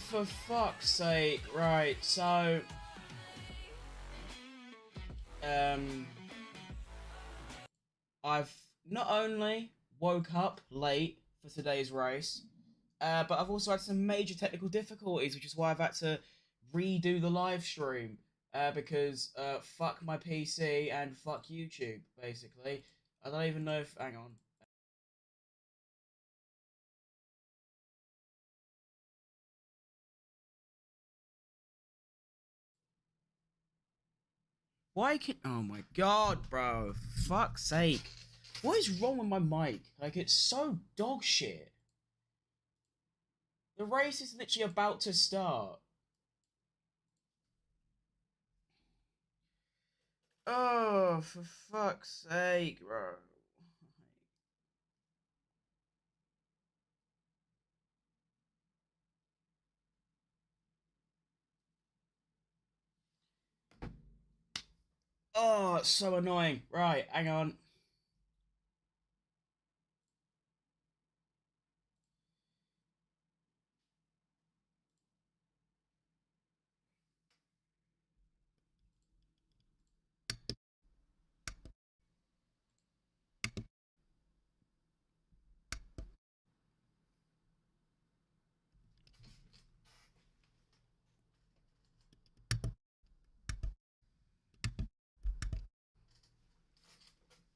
for fuck's sake. Right, so... I've not only woke up late for today's race, but I've also had some major technical difficulties, which is why I've had to redo the live stream. Because fuck my PC and fuck YouTube, basically. I don't even know if... Hang on. Why can... Oh my god, bro. Fuck's sake. What is wrong with my mic? Like, it's so dog shit. The race is literally about to start. Oh, for fuck's sake, bro. Oh, it's so annoying. Right, hang on.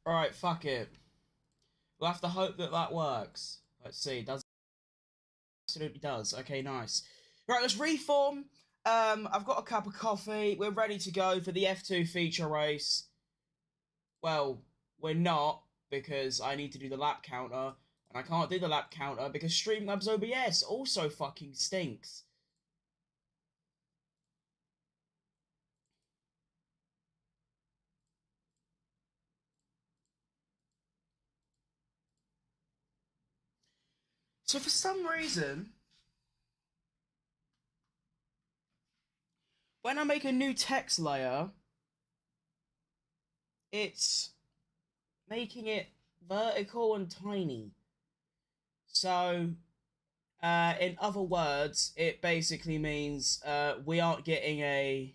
Alright, fuck it. We'll have to hope that that works. Let's see, does absolutely does. Okay, nice. Right, let's reform. I've got a cup of coffee. We're ready to go for the F2 feature race. Well, we're not, because I need to do the lap counter, and I can't do the lap counter because Streamlabs OBS also fucking stinks. So for some reason, when I make a new text layer, it's making it vertical and tiny. So, in other words, it basically means we aren't getting a...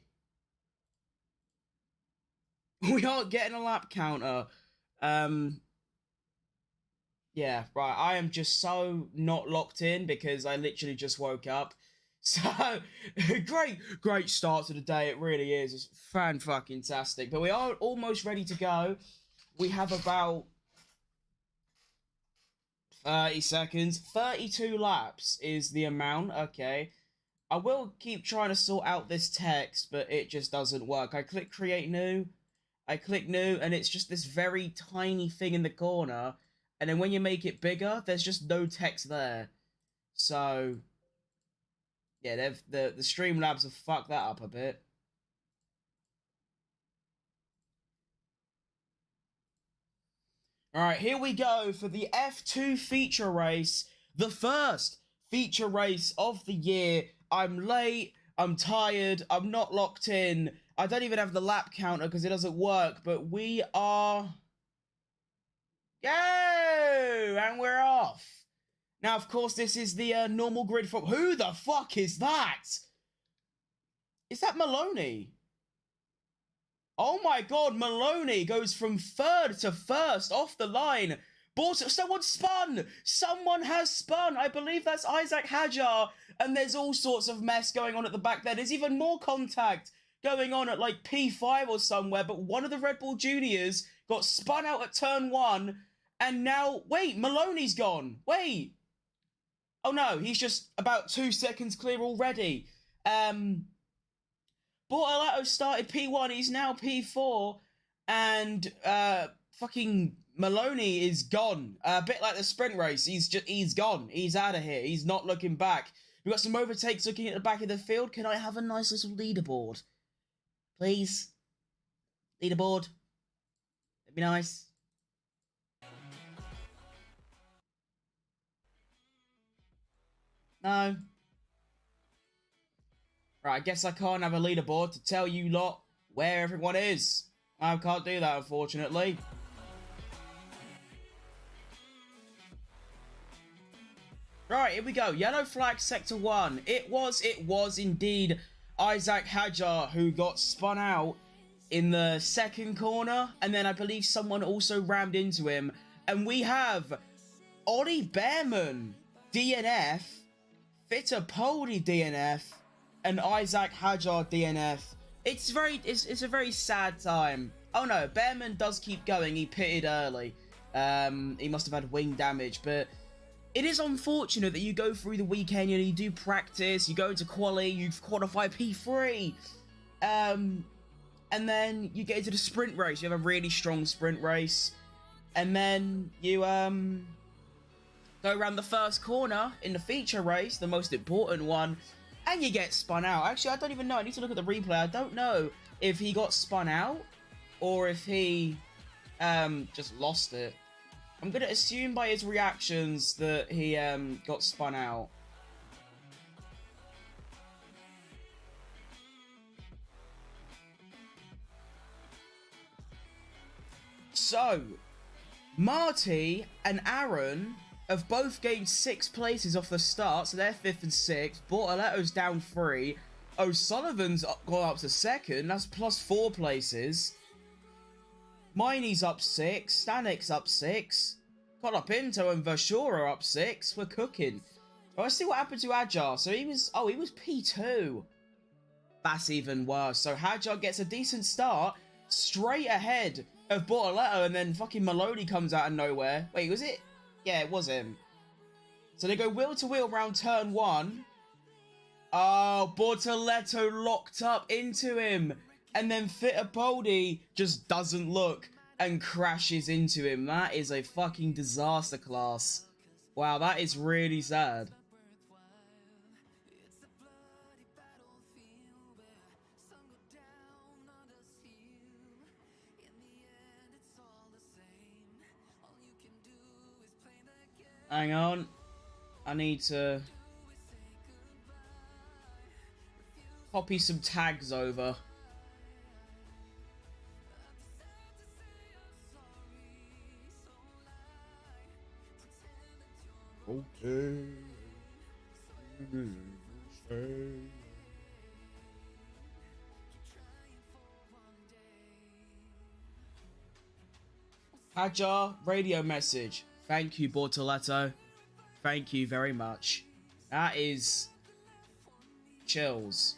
We aren't getting a lap counter. Yeah, right. I am just so not locked in because I literally just woke up. So, great start to the day. It really is. It's fan-fucking-tastic. But we are almost ready to go. We have about 30 seconds. 32 laps is the amount. Okay. I will keep trying to sort out this text, but it just doesn't work. I click create new. I click new, and it's just this very tiny thing in the corner. And then when you make it bigger, there's just no text there. So, yeah, the Streamlabs have fucked that up a bit. Alright, here we go for the F2 feature race. The first feature race of the year. I'm late, I'm tired, I'm not locked in. I don't even have the lap counter because it doesn't work, but we are... Go! And we're off. Now, of course, this is the normal grid from... Who the fuck is that? Is that Maloney? Oh my god, Maloney goes from third to first off the line. Someone spun! Someone has spun! I believe that's Isaac Hajar. And there's all sorts of mess going on at the back there. There's even more contact going on at like P5 or somewhere. But one of the Red Bull Juniors got spun out at turn 1. And now... Wait, Maloney's gone. Wait. Oh no, he's just about 2 seconds clear already. Bortolato started P1, he's now P4, and fucking Maloney is gone. A bit like the sprint race, he's gone. He's out of here. He's not looking back. We've got some overtakes looking at the back of the field. Can I have a nice little leaderboard? Please? Leaderboard? That'd be nice. No. Right, I guess I can't have a leaderboard to tell you lot where everyone is. I can't do that, unfortunately. Right, here we go. Yellow flag, sector 1. It was indeed Isaac Hajar who got spun out in the second corner. And then I believe someone also rammed into him. And we have Ollie Behrman, DNF, Fittipaldi DNF, and Isaac Hajar DNF. It's a very sad time. Oh no, Behrman does keep going. He pitted early. He must have had wing damage, but it is unfortunate that you go through the weekend, you do practice, you go into quali, you qualify P3, and then you get into the sprint race. You have a really strong sprint race, and then you go around the first corner in the feature race, the most important one, and you get spun out. Actually, I don't even know. I need to look at the replay. I don't know if he got spun out or if he just lost it. I'm going to assume by his reactions that he got spun out. So, Marty and Aaron have both gained 6 places off the start, so they're 5th and 6th. Bortoletto's down 3. O'Sullivan's gone up to 2nd, that's plus 4 places. Miney's up 6, Stanik's up 6, Colapinto and Versura are up 6. We're cooking. Oh, let's see what happened to Hajar. So he was P2. That's even worse. So Hajar gets a decent start, straight ahead of Bortoletto, and then fucking Maloney comes out of nowhere. Wait, was it? Yeah, it was him. So they go wheel to wheel round turn 1. Oh, Bortoletto locked up into him. And then Fittipaldi just doesn't look and crashes into him. That is a fucking disaster class. Wow, that is really sad. Hang on. I need to copy some tags over. Okay. Hajar, radio message. Thank you, Bortoletto. Thank you very much. That is chills.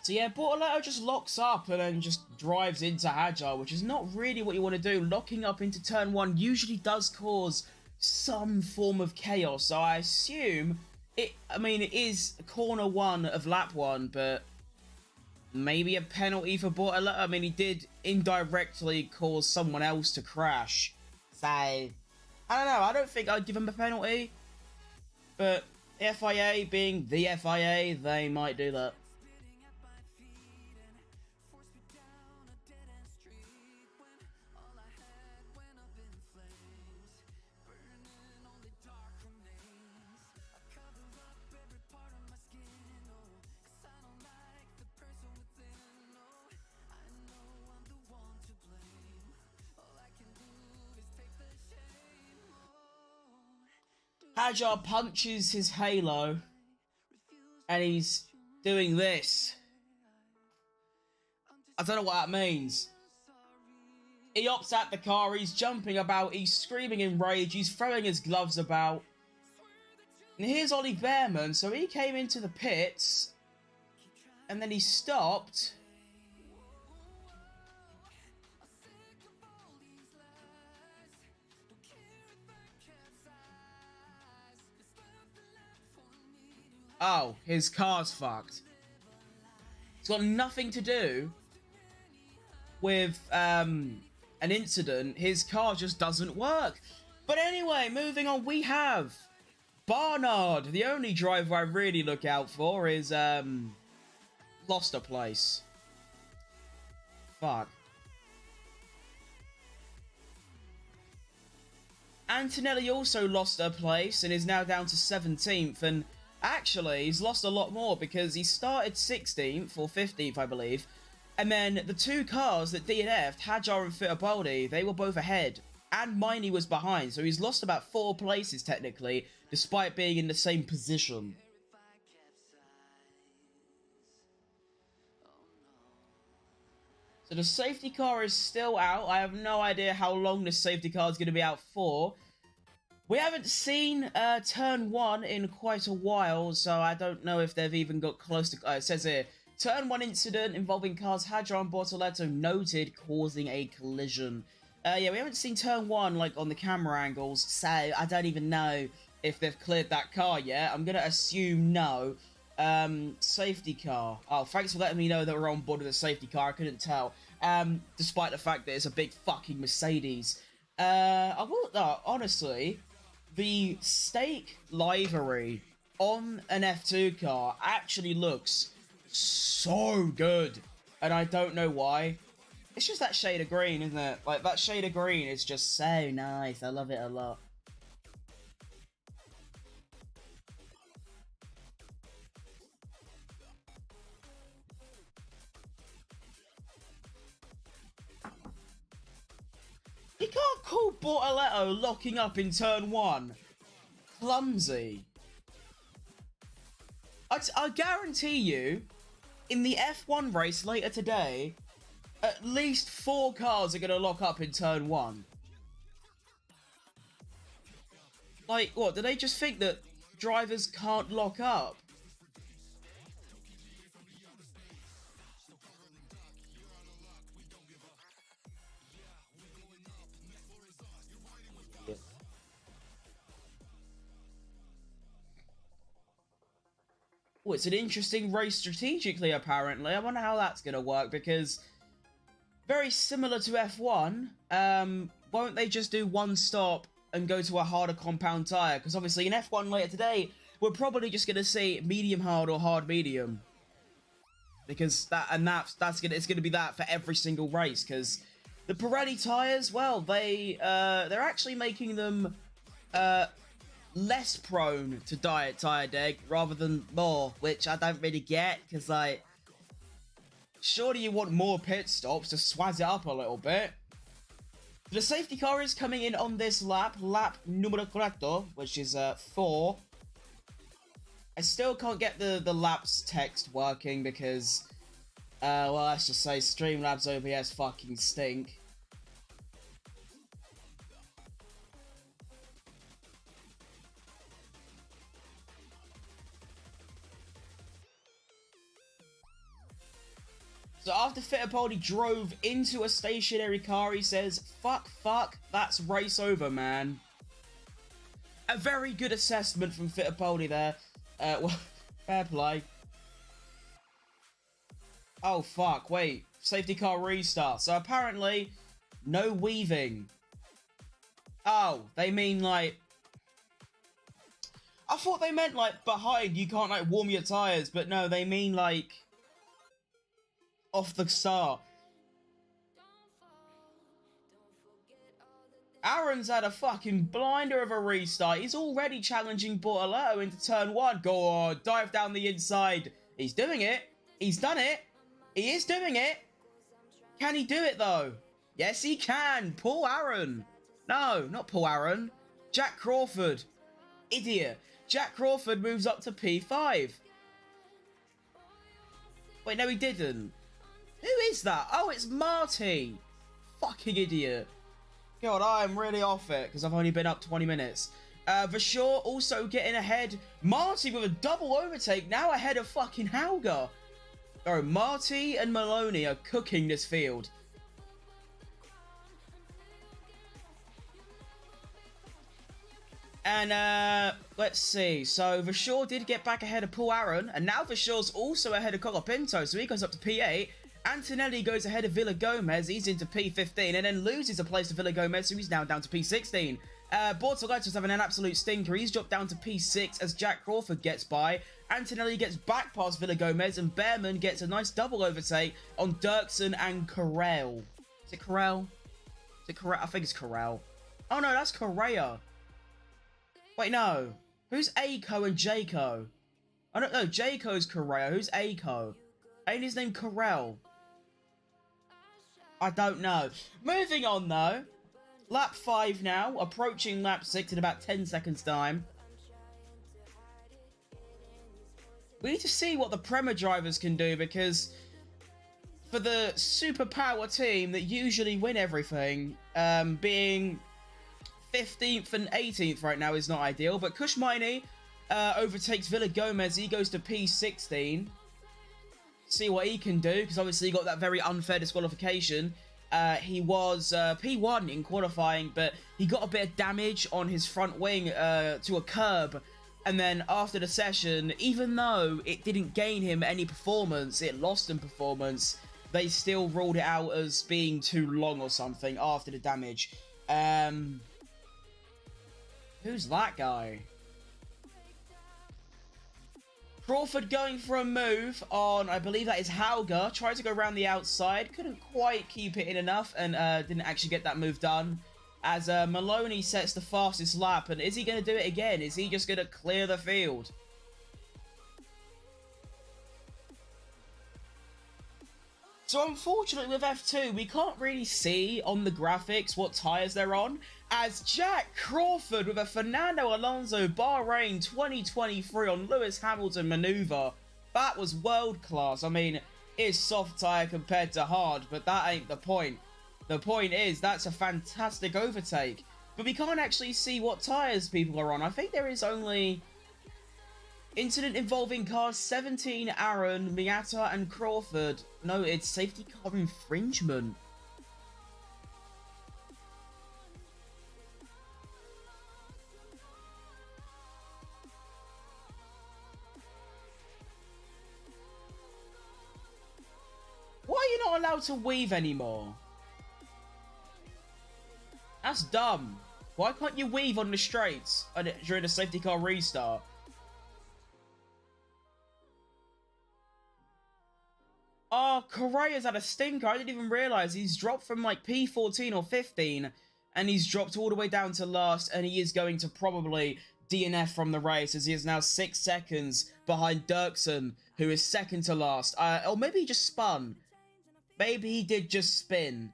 So yeah, Bortoletto just locks up and then just drives into Hajar, which is not really what you want to do. Locking up into turn 1 usually does cause some form of chaos. So I assume it is corner 1 of lap 1, but maybe a penalty for Bortoletto. I mean, he did indirectly cause someone else to crash. So, I don't know. I don't think I'd give him a penalty. But FIA being the FIA, they might do that. Hajar punches his halo, and he's doing this. I don't know what that means. He hops at the car, he's jumping about, he's screaming in rage, he's throwing his gloves about. And here's Ollie Behrman, so he came into the pits, and then he stopped. Oh, his car's fucked. It's got nothing to do with an incident. His car just doesn't work. But anyway, moving on, we have Barnard. The only driver I really look out for is lost a place. Fuck. Antonelli also lost a place and is now down to 17th, and Actually, he's lost a lot more because he started 16th or 15th, I believe. And then the two cars that DNF'd, Hajar and Fittipaldi, they were both ahead. And Miney was behind, so he's lost about 4 places technically, despite being in the same position. So the safety car is still out. I have no idea how long this safety car is going to be out for. We haven't seen turn 1 in quite a while, so I don't know if they've even got close to... it says here, turn 1 incident involving cars Hajar and Bortoletto noted causing a collision. Yeah, we haven't seen turn 1, like, on the camera angles, so I don't even know if they've cleared that car yet. I'm going to assume no. Safety car. Oh, thanks for letting me know that we're on board with the safety car. I couldn't tell. Despite the fact that it's a big fucking Mercedes. I will, honestly, the stake livery on an F2 car actually looks so good. And I don't know why. It's just that shade of green, isn't it? Like, that shade of green is just so nice. I love it a lot. You can't call Bortoletto locking up in turn 1 clumsy. I guarantee you, in the F1 race later today, at least 4 cars are going to lock up in turn 1. Like, what? Do they just think that drivers can't lock up? Oh, it's an interesting race strategically, apparently. I wonder how that's going to work, because very similar to F1, won't they just do one stop and go to a harder compound tyre? Because obviously in F1 later today, we're probably just going to see medium hard or hard medium. Because it's going to be that for every single race, because the Pirelli tyres, well, they're actually making them less prone to diet tyre deg rather than more, which I don't really get, because, like, surely you want more pit stops to swazz it up a little bit. The safety car is coming in on this lap numero 4, which is 4. I still can't get the laps text working because, well, let's just say Streamlabs OBS fucking stink. So after Fittipaldi drove into a stationary car, he says, fuck, that's race over, man. A very good assessment from Fittipaldi there. Well, fair play. Oh, fuck, wait. Safety car restart. So apparently, no weaving. Oh, they mean, like... I thought they meant, like, behind, you can't, like, warm your tyres. But no, they mean, like... off the start. Aaron's had a fucking blinder of a restart. He's already challenging Bortoletto into turn 1. Go on, dive down the inside. He's doing it. He's done it. He is doing it. Can he do it, though? Yes, he can. Paul Aaron. No, not Paul Aaron. Jack Crawford. Idiot. Jack Crawford moves up to P5. Wait, no, he didn't. Who is that? Oh, it's Marty. Fucking idiot. God, I'm really off it because I've only been up 20 minutes. Vashaw also getting ahead. Marty with a double overtake, now ahead of fucking Hauger. Oh, Marty and Maloney are cooking this field. And, let's see. So, Vashaw did get back ahead of Paul Aaron, and now Vashaw's also ahead of Colapinto, so he goes up to P8. Antonelli goes ahead of Villa Gomez, he's into P15, and then loses a place to Villa Gomez, so he's now down to P16. Bortoletto's having an absolute stinker, he's dropped down to P6 as Jack Crawford gets by. Antonelli gets back past Villa Gomez, and Behrman gets a nice double overtake on Dirksen and Carell. Is it Carell? Is it Carell? I think it's Carell. Oh no, that's Correa. Wait, no. Who's Aiko and Jaco? I don't know. Jayco's Correa. Who's Aiko? Ain't his name Corel? I don't know. Moving on, though. Lap 5 now. Approaching lap 6 in about 10 seconds' time. We need to see what the Prema drivers can do, because for the superpower team that usually win everything, being 15th and 18th right now is not ideal. But Kushmaini overtakes Villa Gomez. He goes to P16. See what he can do, because obviously he got that very unfair disqualification. He was P1 in qualifying, but he got a bit of damage on his front wing to a curb. And then after the session, even though it didn't gain him any performance, it lost him performance, they still ruled it out as being too long or something after the damage. Who's that guy? Crawford going for a move on, I believe that is Hauger. Tried to go around the outside. Couldn't quite keep it in enough and didn't actually get that move done. As Maloney sets the fastest lap. And is he going to do it again? Is he just going to clear the field? So unfortunately with F2, we can't really see on the graphics what tyres they're on, as Jack Crawford with a Fernando Alonso Bahrain 2023 on Lewis Hamilton manoeuvre. That was world class. I mean, it's soft tyre compared to hard, but that ain't the point. The point is, that's a fantastic overtake. But we can't actually see what tyres people are on. I think there is only incident involving cars 17, Aaron, Miata, and Crawford. No, it's safety car infringement. Why are you not allowed to weave anymore? That's dumb. Why can't you weave on the straights during a safety car restart? Oh, Correa's had a stinker. I didn't even realise. He's dropped from like P14 or 15. And he's dropped all the way down to last. And he is going to probably DNF from the race, as he is now 6 seconds behind Dirksen, who is second to last. Or maybe he just spun. Maybe he did just spin.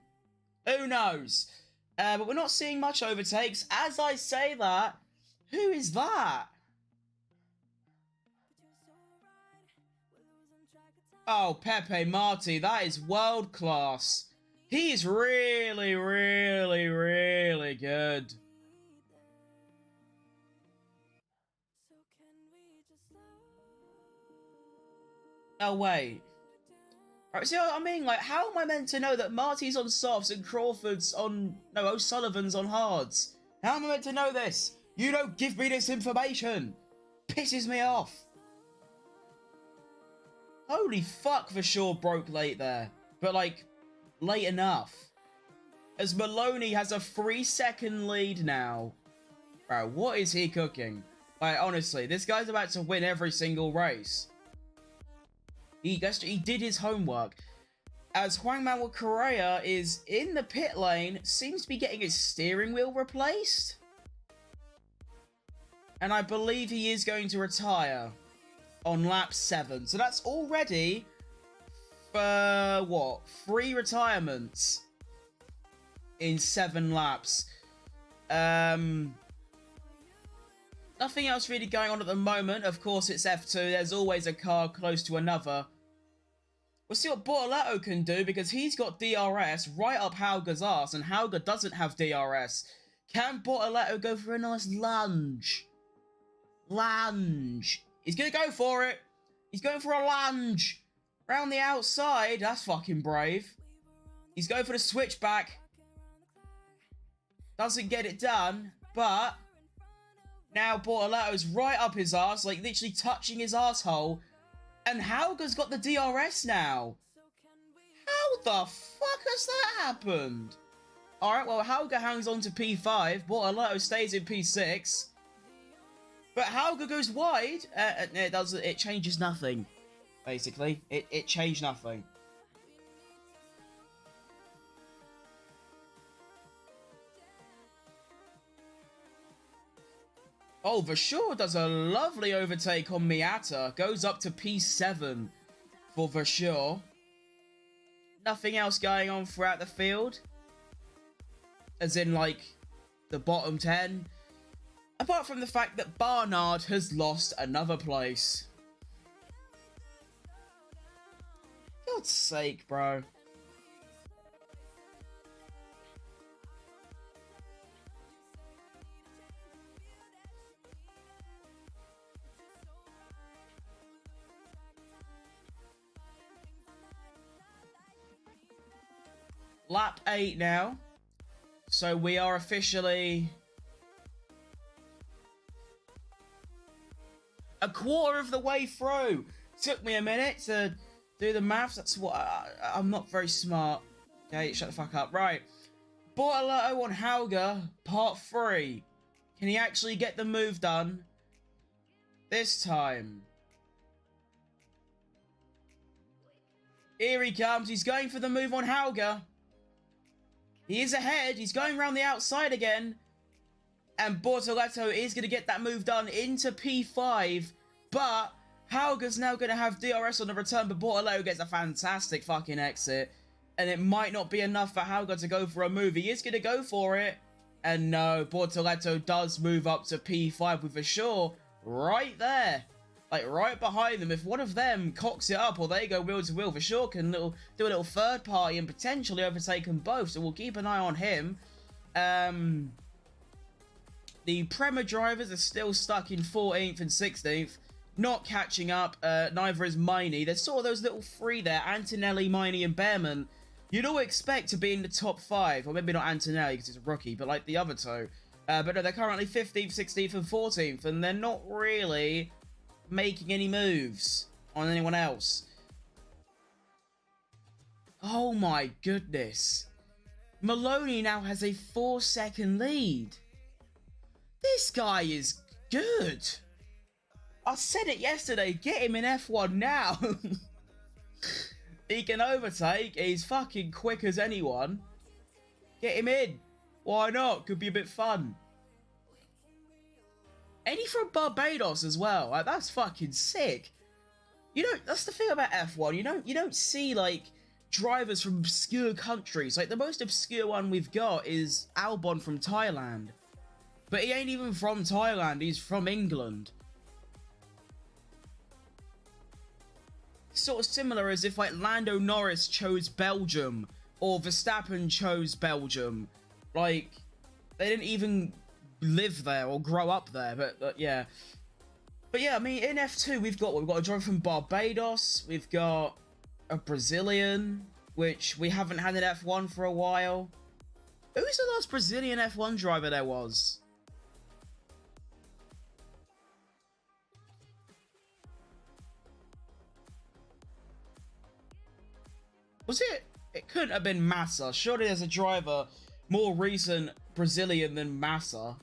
Who knows? But we're not seeing much overtakes. As I say that, who is that? Oh, Pepe Marti, that is world class. He is really, really, really good. Oh, wait. Right, see what I mean? Like, how am I meant to know that Marty's on softs and Crawford's on... No, O'Sullivan's on hards? How am I meant to know this? You don't give me this information. Pisses me off. Holy fuck, for sure broke late there. But, like, late enough. As Maloney has a 3-second lead now. Bro, what is he cooking? Like, honestly, this guy's about to win every single race. He did his homework. As Juan Manuel Correa is in the pit lane, seems to be getting his steering wheel replaced. And I believe he is going to retire on lap 7. So that's already, what, 3 retirements in 7 laps. Nothing else really going on at the moment. Of course, it's F2. There's always a car close to another. We'll see what Bortoletto can do, because he's got DRS right up Hauger's ass, and Hauger doesn't have DRS. Can Bortoletto go for a nice lunge? Lunge. He's going to go for it. He's going for a lunge. Round the outside. That's fucking brave. He's going for the switchback. Doesn't get it done, but... Now Bortoletto's right up his ass, like literally touching his asshole. And Hauger's got the DRS now. How the fuck has that happened? Alright, well, Hauger hangs on to P5. Bortoletto stays in P6. But Hauger goes wide. It changes nothing, basically. It changed nothing. Oh, Versure does a lovely overtake on Miata. Goes up to P7 for Versure. Nothing else going on throughout the field. As in, like, the bottom 10. Apart from the fact that Barnard has lost another place. God's sake, bro. Lap 8 now. So we are officially a quarter of the way through. Took me a minute to do the maths. That's what I'm not very smart. Okay, shut the fuck up. Right. Bortolotto on Hauger, part 3. Can he actually get the move done this time? Here he comes. He's going for the move on Hauger. He is ahead. He's going around the outside again. And Bortolotto is going to get that move done into P5. But Hauger's now going to have DRS on the return. But Bortolotto gets a fantastic fucking exit. And it might not be enough for Hauger to go for a move. He is going to go for it. And no, Bortolotto does move up to P5 with Versure right there. Like, right behind them. If one of them cocks it up or they go wheel to wheel, Versure can do a little third party and potentially overtake them both. So we'll keep an eye on him. The Prema drivers are still stuck in 14th and 16th. Not catching up. Neither is Miney. There's sort of those little three there. Antonelli, Miney, and Behrman. You'd all expect to be in the top 5. Or maybe not Antonelli because he's a rookie, but like the other two. But no, they're currently 15th, 16th, and 14th. And they're not really making any moves on anyone else. Oh my goodness. Maloney now has a 4-second lead. This guy is good. I said it yesterday, get him in F1 now. He can overtake, he's fucking quick as anyone. Get him in. Why not? Could be a bit fun. And he's from Barbados as well. Like, that's fucking sick. You know, that's the thing about F1. You don't see, like, drivers from obscure countries. Like, the most obscure one we've got is Albon from Thailand. But he ain't even from Thailand. He's from England. Sort of similar as if, like, Lando Norris chose Belgium. Or Verstappen chose Belgium. Like, they didn't even live there or grow up there, but yeah. But yeah, I mean, in F2 we've got a driver from Barbados, we've got a Brazilian, which we haven't had in F1 for a while. Who's the last Brazilian F1 driver there was? Was it? It couldn't have been Massa. Surely there's a driver more recent Brazilian than Massa.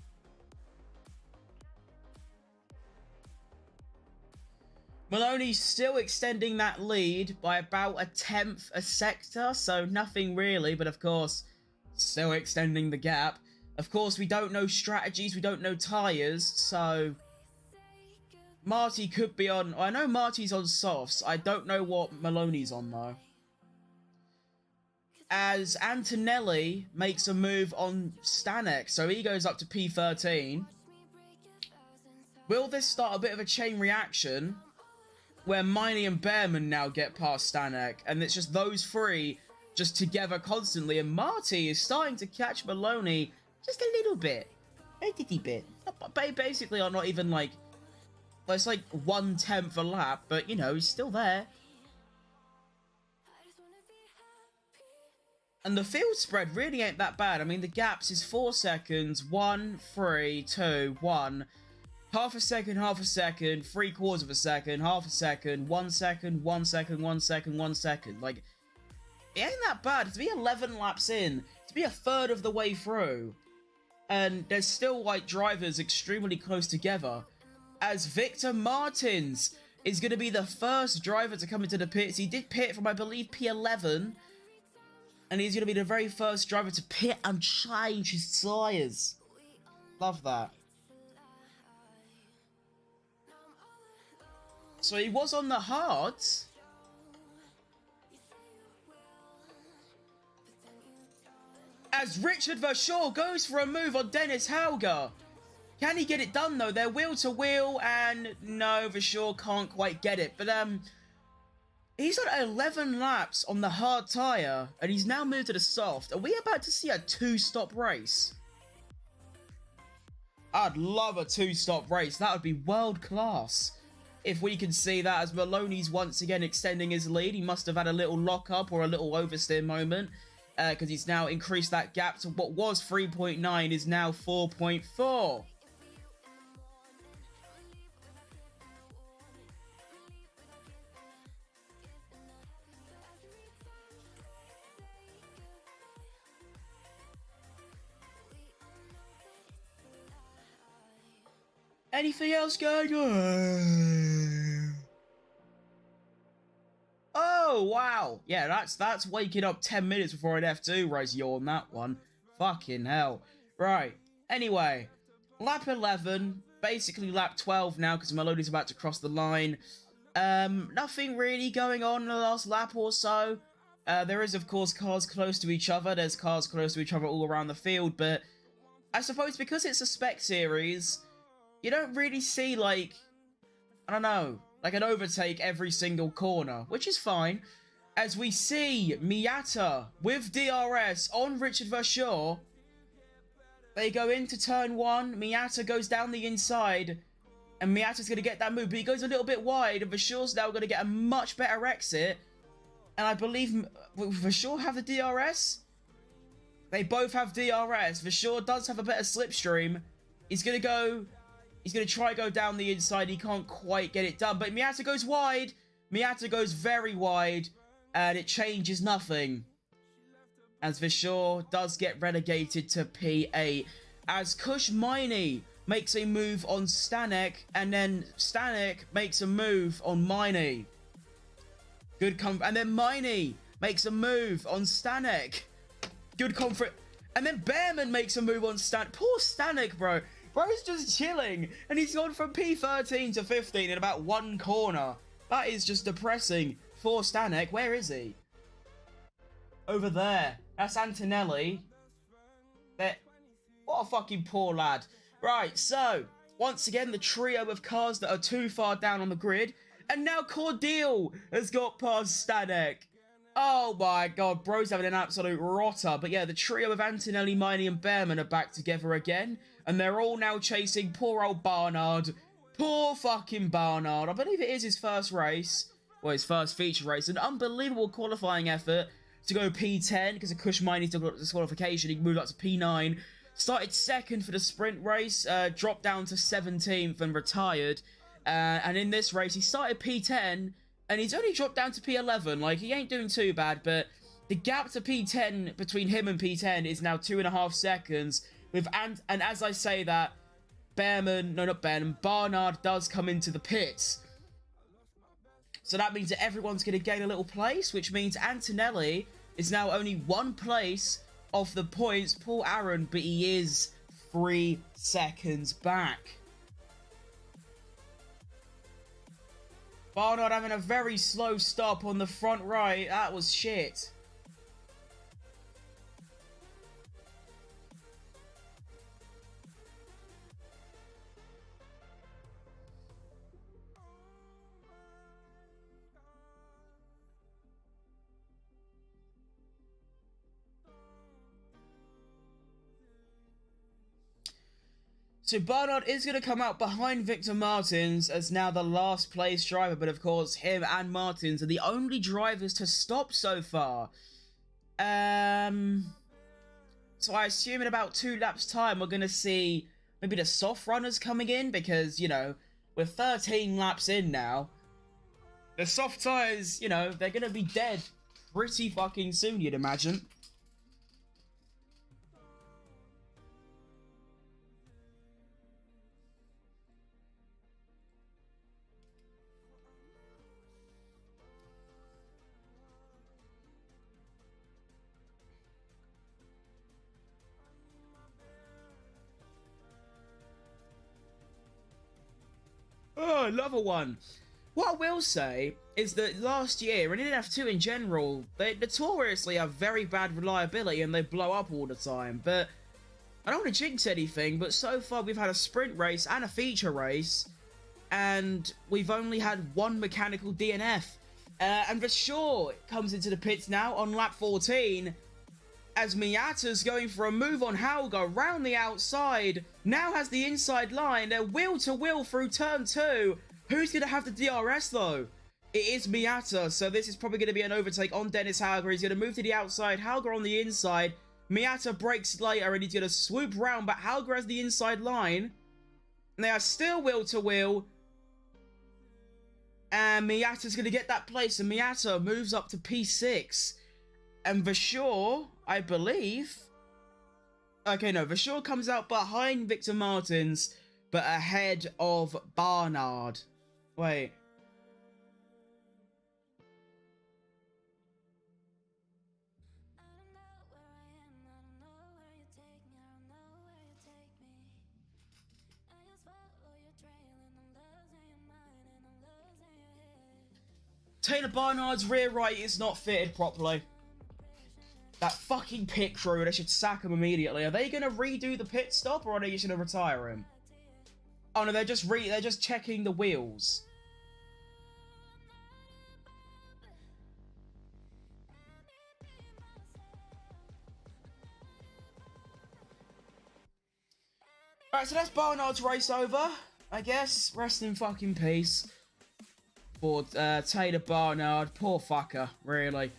Maloney's still extending that lead by about a tenth a sector, so nothing really, but of course, still extending the gap. Of course, we don't know strategies, we don't know tyres, so Marty could be on... I know Marty's on softs, I don't know what Maloney's on though. As Antonelli makes a move on Stanek, so he goes up to P13. Will this start a bit of a chain reaction where Miney and Behrman now get past Stanek, and it's just those three just together constantly, and Marty is starting to catch Maloney just a little bit. A titty bit. Basically, are not even like... Well, it's like 1/10 a lap, but you know, he's still there. And the field spread really ain't that bad. I mean, the gaps is 4 seconds, 1, 3, 2, 1, half a second, 3/4 of a second, half a second, 1 second, 1 second, 1 second, 1 second. Like, it ain't that bad. To be 11 laps in, to be a third of the way through, and there's still, like, drivers extremely close together, as Victor Martins is going to be the first driver to come into the pits. He did pit from, I believe, P11, and he's going to be the very first driver to pit and change his tyres. Love that. So he was on the hards. As Richard Verschoor goes for a move on Dennis Hauger. Can he get it done, though? They're wheel to wheel, and no, Verschoor can't quite get it. But, he's on 11 laps on the hard tyre, and he's now moved to the soft. Are we about to see a two-stop race? I'd love a two-stop race. That would be world-class. If we can see that, as Maloney's once again extending his lead. He must have had a little lock-up or a little oversteer moment, because he's now increased that gap to what was 3.9 is now 4.4. Anything else going on? Oh, wow. Yeah, that's waking up 10 minutes before an F2 race. You're on that one. Fucking hell. Right. Anyway, lap 11. Basically lap 12 now because Maloney's about to cross the line. Nothing really going on in the last lap or so. There is, of course, cars close to each other. There's cars close to each other all around the field. But I suppose because it's a spec series, you don't really see, like, I don't know, like an overtake every single corner, which is fine. As we see Miata with DRS on Richard Verschoor. They go into turn one. Miata goes down the inside. And Miata's going to get that move. But he goes a little bit wide. And Verschoor's now going to get a much better exit. And I believe... Will Verschoor have the DRS? They both have DRS. Verschoor does have a better slipstream. He's going to go... He's going to try to go down the inside. He can't quite get it done. But Miata goes wide. Miata goes very wide. And it changes nothing. As Verschoor does get relegated to P8. As Kush Miney makes a move on Stanek. And then Stanek makes a move on Miney. Good comfort. And then Miney makes a move on Stanek. Good comfort. And then Behrman makes a move on Stanek. Poor Stanek, bro. Bro's just chilling, and he's gone from P13 to 15 in about one corner. That is just depressing for Stanek. Where is he? Over there. That's Antonelli. There. What a fucking poor lad. Right, so, once again, the trio of cars that are too far down on the grid. And now Cordeal has got past Stanek. Oh my god, bro's having an absolute rotter. But yeah, the trio of Antonelli, Miney, and Behrman are back together again. And they're all now chasing poor old Barnard. Poor fucking Barnard. I believe it is his first race. Well, his first feature race. An unbelievable qualifying effort to go P10 because of Kush Miney's disqualification. He moved up to P9. Started second for the sprint race. Dropped down to 17th and retired. And in this race, he started P10. And he's only dropped down to P11. Like, he ain't doing too bad. But the gap to P10 between him and P10 is now 2.5 seconds. And as I say that, Barnard does come into the pits. So that means that everyone's going to gain a little place, which means Antonelli is now only one place off the points. Poor Aaron, but he is 3 seconds back. Barnard having a very slow stop on the front right. That was shit. So Barnard is going to come out behind Victor Martins as now the last place driver. But of course, him and Martins are the only drivers to stop so far. So I assume in about 2 laps time, we're going to see maybe the soft runners coming in. Because, you know, we're 13 laps in now. The soft tyres, you know, they're going to be dead pretty fucking soon, you'd imagine. Oh, another one. What I will say is that last year, and in F2 in general, they notoriously have very bad reliability and they blow up all the time. But I don't want to jinx anything, but so far we've had a sprint race and a feature race, and we've only had one mechanical DNF. And for sure, it comes into the pits now on lap 14, as Miata's going for a move on Hauger round the outside, now has the inside line, they're wheel to wheel through turn 2. Who's going to have the DRS though? It is Miata, so this is probably going to be an overtake on Dennis Hauger. He's going to move to the outside, Hauger on the inside. Miata breaks later and he's going to swoop round, but Hauger has the inside line. And they are still wheel to wheel. And Miata's going to get that place, and Miata moves up to P6. And Vershaw, I believe... Okay, no, Vershaw comes out behind Victor Martins, but ahead of Barnard. Wait. Taylor Barnard's rear right is not fitted properly. That fucking pit crew, they should sack him immediately. Are they going to redo the pit stop, or are they just going to retire him? Oh no, they're just checking the wheels. Alright, so that's Barnard's race over, I guess. Rest in fucking peace for Taylor Barnard. Poor fucker, really.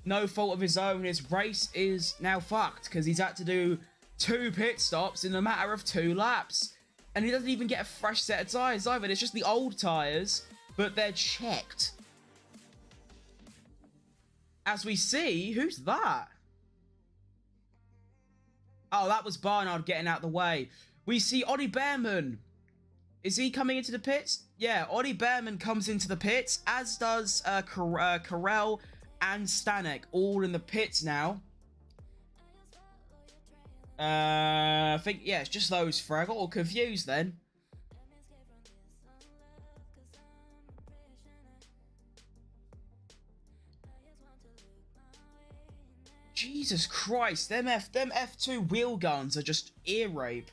No fault of his own. His race is now fucked because he's had to do 2 pit stops in a matter of 2 laps. And he doesn't even get a fresh set of tyres either. It's just the old tyres, but they're checked. As we see, who's that? Oh, that was Barnard getting out the way. We see Ollie Behrman. Is he coming into the pits? Yeah, Ollie Behrman comes into the pits, as does Carell and Stanek, all in the pits now. I think, yeah, it's just those 3. I got all confused then. Jesus Christ, them F2 wheel guns are just ear rape.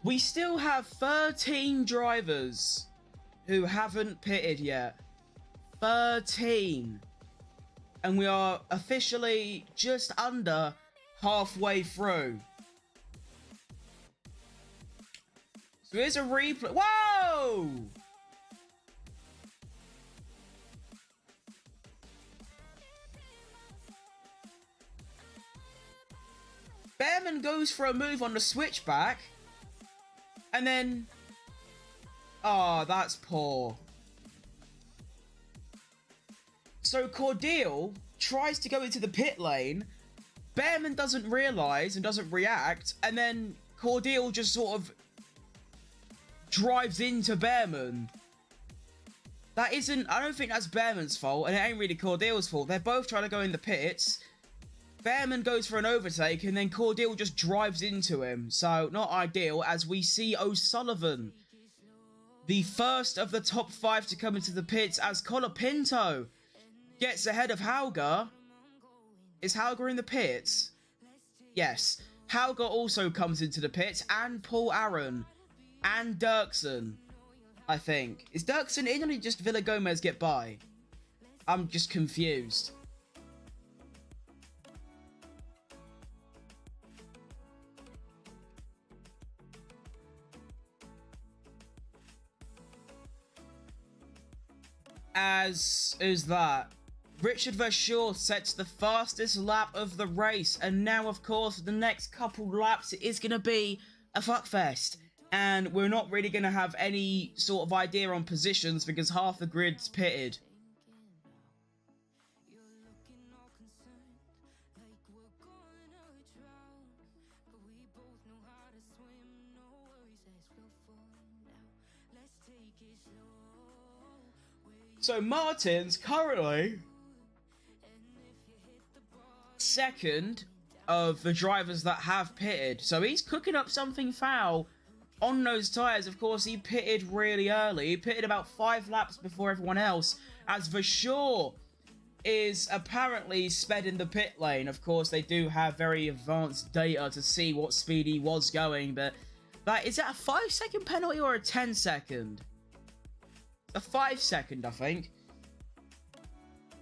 We still have 13 drivers who haven't pitted yet. 13. And we are officially just under halfway through. So here's a replay. Whoa! Behrman goes for a move on the switchback. And then... Oh, that's poor. So Cordeal tries to go into the pit lane. Behrman doesn't realise and doesn't react. And then Cordeal just sort of drives into Behrman. That isn't... I don't think that's Behrman's fault. And it ain't really Cordeal's fault. They're both trying to go in the pits. Behrman goes for an overtake, and then Cordeal just drives into him. So, not ideal, as we see O'Sullivan, the first of the top 5 to come into the pits, as Colapinto gets ahead of Hauger. Is Hauger in the pits? Yes. Hauger also comes into the pits, and Paul Aaron, and Dirksen, I think. Is Dirksen in, or did just Villa Gomez get by? I'm just confused. As is that. Richard Vershaw sets the fastest lap of the race, and now, of course, the next couple laps it is going to be a fuckfest, and we're not really going to have any sort of idea on positions because half the grid's pitted. So Martins currently second of the drivers that have pitted. So he's cooking up something foul on those tyres. Of course, he pitted really early. He pitted about 5 laps before everyone else, as Vershaw is apparently sped in the pit lane. Of course, they do have very advanced data to see what speed he was going, but is that a 5-second penalty or a 10-second? A 5-second, I think.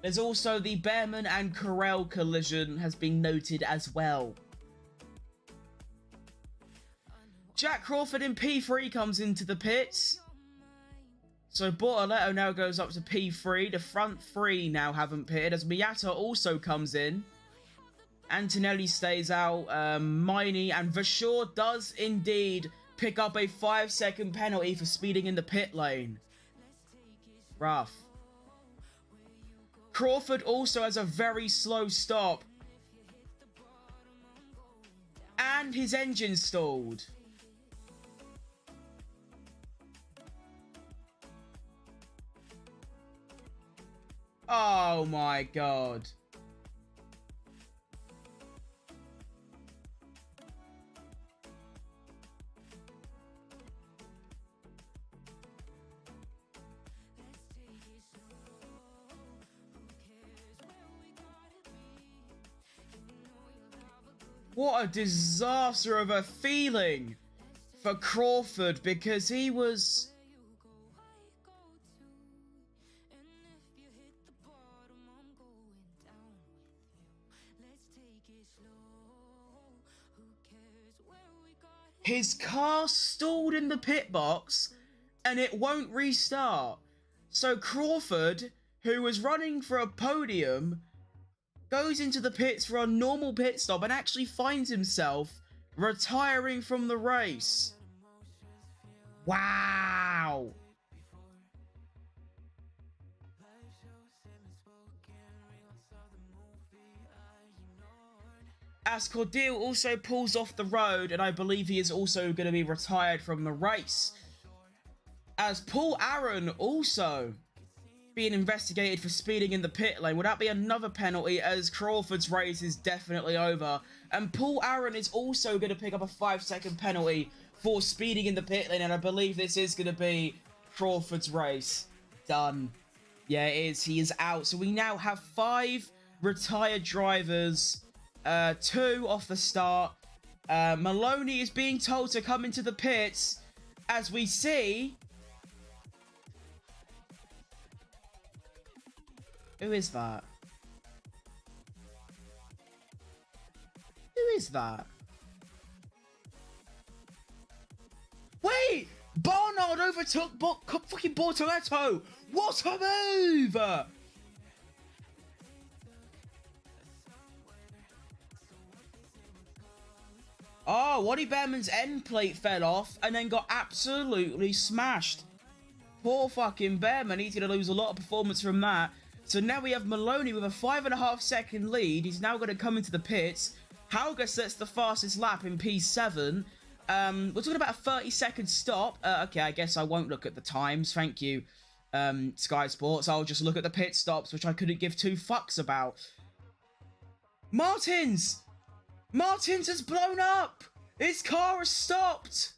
There's also the Behrman and Carell collision has been noted as well. Jack Crawford in P3 comes into the pits. So Bortoletto now goes up to P3. The front 3 now haven't pitted, as Miata also comes in. Antonelli stays out. Miney and Vershaw does indeed pick up a 5-second penalty for speeding in the pit lane. Rough. Crawford also has a very slow stop. And his engine stalled. Oh my god. What a disaster of a feeling for Crawford, because he was... His car stalled in the pit box and it won't restart. So Crawford, who was running for a podium, goes into the pits for a normal pit stop and actually finds himself retiring from the race. Wow. As Cordeal also pulls off the road, and I believe he is also going to be retired from the race. As Paul Aaron also being investigated for speeding in the pit lane. Would that be another penalty, as Crawford's race is definitely over? And Paul Aaron is also going to pick up a 5-second penalty for speeding in the pit lane, and I believe this is going to be Crawford's race. Done. Yeah, it is. He is out. So we now have 5 retired drivers. 2 off the start. Maloney is being told to come into the pits, as we see... Who is that? Who is that? Wait! Barnard overtook fucking Bortoletto! What a move! Oh, Waddy Behrman's end plate fell off and then got absolutely smashed. Poor fucking Behrman. He's going to lose a lot of performance from that. So now we have Maloney with a 5.5-second lead. He's now going to come into the pits. Hauger sets the fastest lap in P7. We're talking about a 30-second stop. Okay, I guess I won't look at the times. Thank you, Sky Sports. I'll just look at the pit stops, which I couldn't give 2 fucks about. Martins! Martins has blown up! His car has stopped!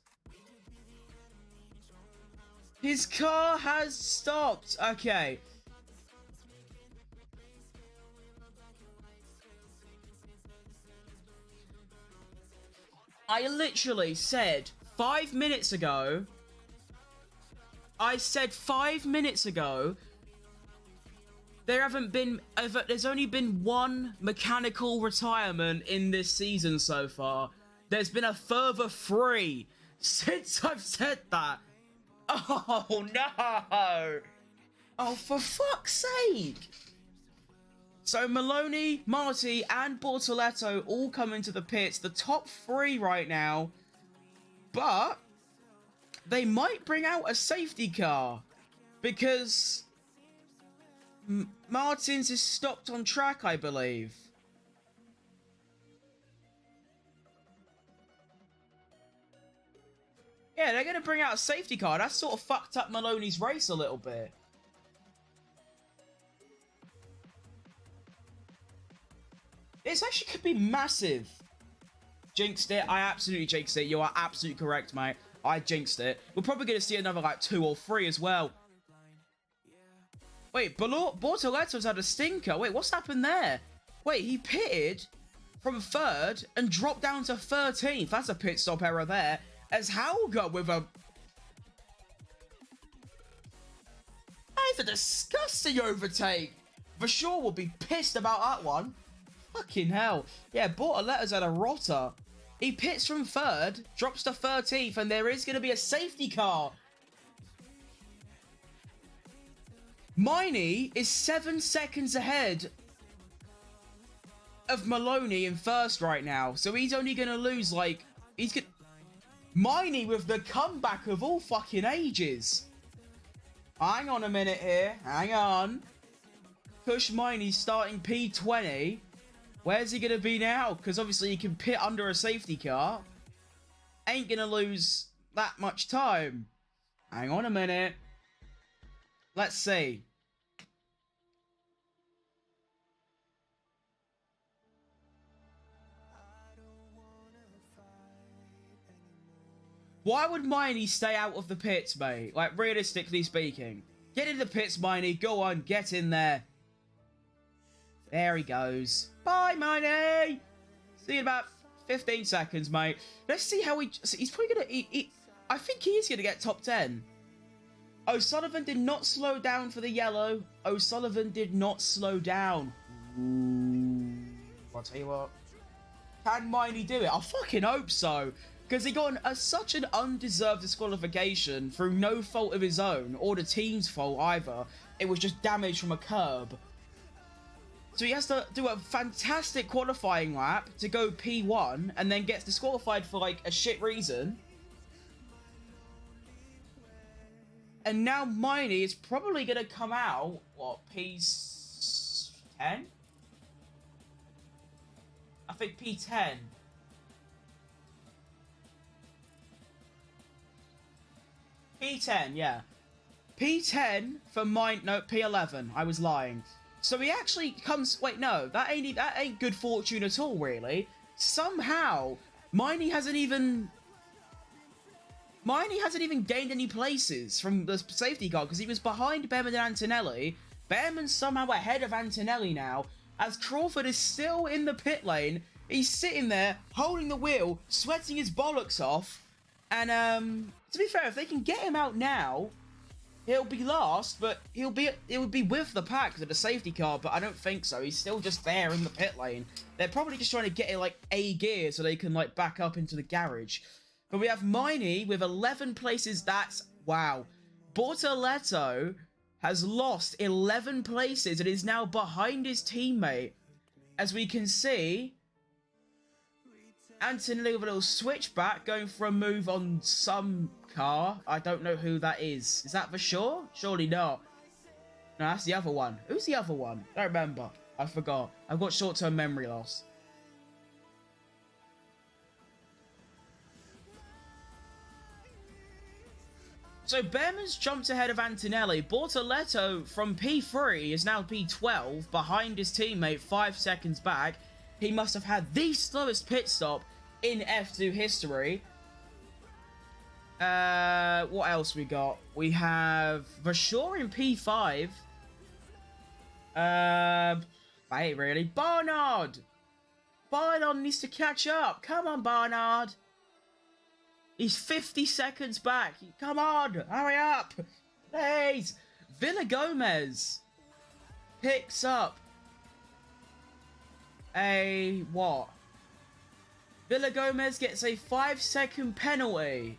His car has stopped. Okay. I literally said 5 minutes ago, there's only been 1 mechanical retirement in this season so far. There's been a further 3 since I've said that. Oh no! Oh, for fuck's sake! So Maloney, Marty, and Bortoletto all come into the pits. The top 3 right now. But they might bring out a safety car, because Martins is stopped on track, I believe. Yeah, they're going to bring out a safety car. That's sort of fucked up Maloney's race a little bit. This actually could be massive. Jinxed it. I absolutely jinxed it. You are absolutely correct, mate. I jinxed it. We're probably going to see another, like, 2 or 3 as well. Wait, Bortoletto's had a stinker. Wait, what's happened there? Wait, he pitted from 3rd and dropped down to 13th. That's a pit stop error there. As Helga with a... That is a disgusting overtake. For sure will be pissed about that one. Fucking hell. Yeah, Bortoletto's had a rotter. He pits from 3rd, drops to 13th, and there is going to be a safety car. Miney is 7 seconds ahead of Maloney in 1st right now. So he's only going to lose, like... Miney with the comeback of all fucking ages. Hang on a minute here. Hang on. Push Miney starting P20. Where's he going to be now? Because obviously he can pit under a safety car. Ain't going to lose that much time. Hang on a minute. Let's see. Why would Miney stay out of the pits, mate? Like, realistically speaking. Get in the pits, Miney. Go on, get in there. There he goes. Bye, Miney. See you in about 15 seconds, mate. Let's see how he's probably going to... I think he is going to get top 10. O'Sullivan did not slow down for the yellow. O'Sullivan did not slow down. Ooh. I'll tell you what. Can Miney do it? I fucking hope so. Because he got such an undeserved disqualification through no fault of his own, or the team's fault either. It was just damage from a curb. So he has to do a fantastic qualifying lap to go P1, and then gets disqualified for, like, a shit reason. And now Miney is probably going to come out, what, P10? I think P10. P10, yeah. P10 for mine. No, P11. I was lying. So he actually comes. Wait, no, that ain't good fortune at all, really. Somehow, Miney hasn't even gained any places from the safety car because he was behind Behrman and Antonelli. Behrman's somehow ahead of Antonelli now, as Crawford is still in the pit lane. He's sitting there holding the wheel, sweating his bollocks off. And to be fair, if they can get him out now, he'll be last, but it would be with the pack of the safety car, but I don't think so. He's still just there in the pit lane. They're probably just trying to get it like A gear so they can like back up into the garage. But we have Miney with 11 places. That's wow. Bortoletto has lost 11 places and is now behind his teammate. As we can see, Antonelli with a little switchback, going for a move on some car. I don't know who that is. Is that for sure? Surely not. No, that's the other one. Who's the other one? I don't remember. I forgot. I've got short-term memory loss. So Behrman's jumped ahead of Antonelli. Bortoletto from P3 is now P12, behind his teammate 5 seconds back. He must have had the slowest pit stop in F2 history. What else we got? We have Vershaw in P5. Wait, really? Barnard! Barnard needs to catch up. Come on, Barnard. He's 50 seconds back. Come on, hurry up. Please. Villa Gomez picks up a what? Villa Gomez gets a 5-second penalty.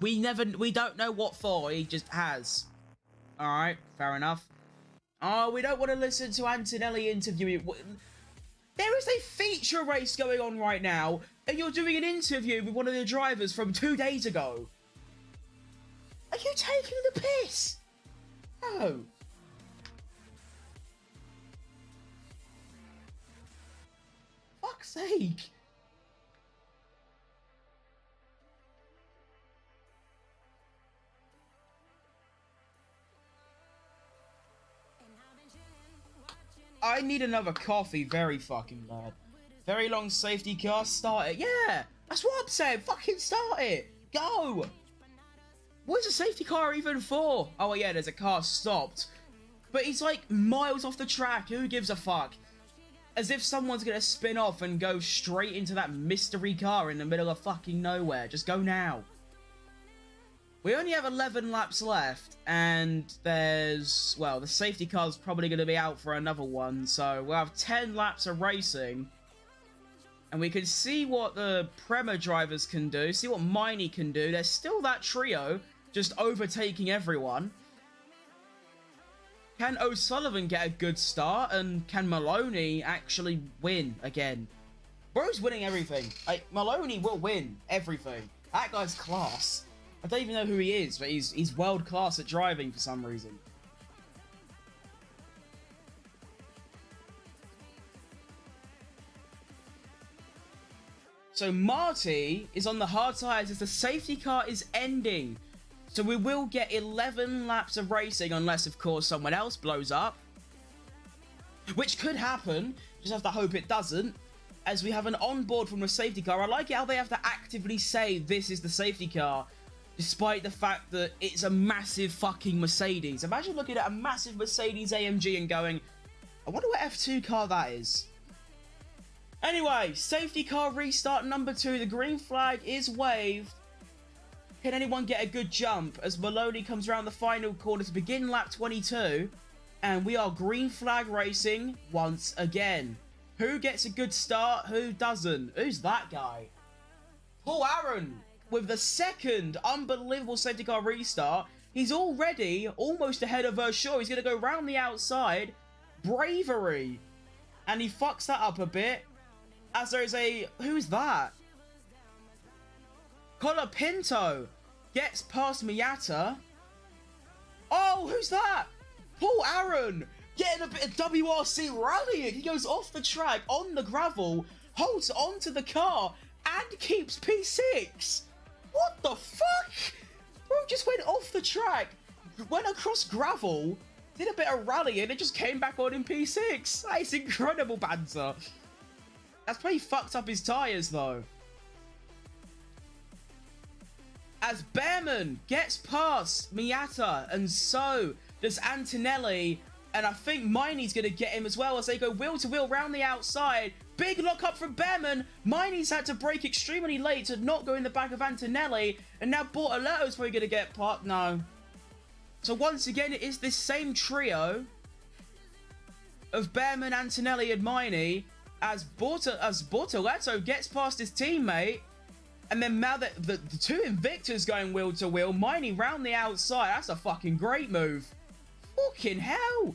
We don't know what for. He just has. All right, fair enough. Oh, we don't want to listen to Antonelli interviewing. There is a feature race going on right now, and you're doing an interview with one of the drivers from 2 days ago. Are you taking the piss? No. Fuck's sake. I need another coffee very fucking bad. Very long safety car, start it. Yeah, that's what I'm saying. Fucking start it. Go. What is a safety car even for? Oh, yeah, there's a car stopped. But he's like miles off the track. Who gives a fuck? As if someone's gonna spin off and go straight into that mystery car in the middle of fucking nowhere. Just go now. We only have 11 laps left, and there's, well, the safety car's probably going to be out for another one, so we'll have 10 laps of racing. And we can see what the Prema drivers can do, see what Miney can do. There's still that trio, just overtaking everyone. Can O'Sullivan get a good start, and can Maloney actually win again? Bro's winning everything. Like, Maloney will win everything. That guy's class. I don't even know who he is, but he's world class at driving for some reason. So Marty is on the hard tyres as the safety car is ending. So we will get 11 laps of racing unless, of course, someone else blows up. Which could happen. Just have to hope it doesn't. As we have an onboard from the safety car. I like it how they have to actively say this is the safety car. Despite the fact that it's a massive fucking Mercedes. Imagine looking at a massive Mercedes AMG and going, I wonder what F2 car that is. Anyway, safety car restart number 2. The green flag is waved. Can anyone get a good jump as Maloney comes around the final corner to begin lap 22? And we are green flag racing once again. Who gets a good start? Who doesn't? Who's that guy? Paul Aaron. With the second unbelievable safety car restart, he's already almost ahead of Shaw. He's going to go round the outside. Bravery. And he fucks that up a bit. As there is a... Who's that? Colapinto gets past Miata. Oh, who's that? Paul Aaron getting a bit of WRC rallying. He goes off the track on the gravel, holds onto the car, and keeps P6. What the fuck? Bro just went off the track, went across gravel, did a bit of rallying, and just came back on in P6. That is incredible banter. That's pretty fucked up his tyres, though. As Behrman gets past Miata, and so does Antonelli, and I think Miney's going to get him as well as they go wheel to wheel round the outside. Big lock up from Behrman. Miney's had to brake extremely late to not go in the back of Antonelli, and now Bortoletto's probably going to get parked. No. So once again, it is this same trio of Behrman, Antonelli, and Miney as Bortoletto gets past his teammate. And then now that the two Invictors going wheel to wheel, Miney round the outside. That's a fucking great move. Fucking hell.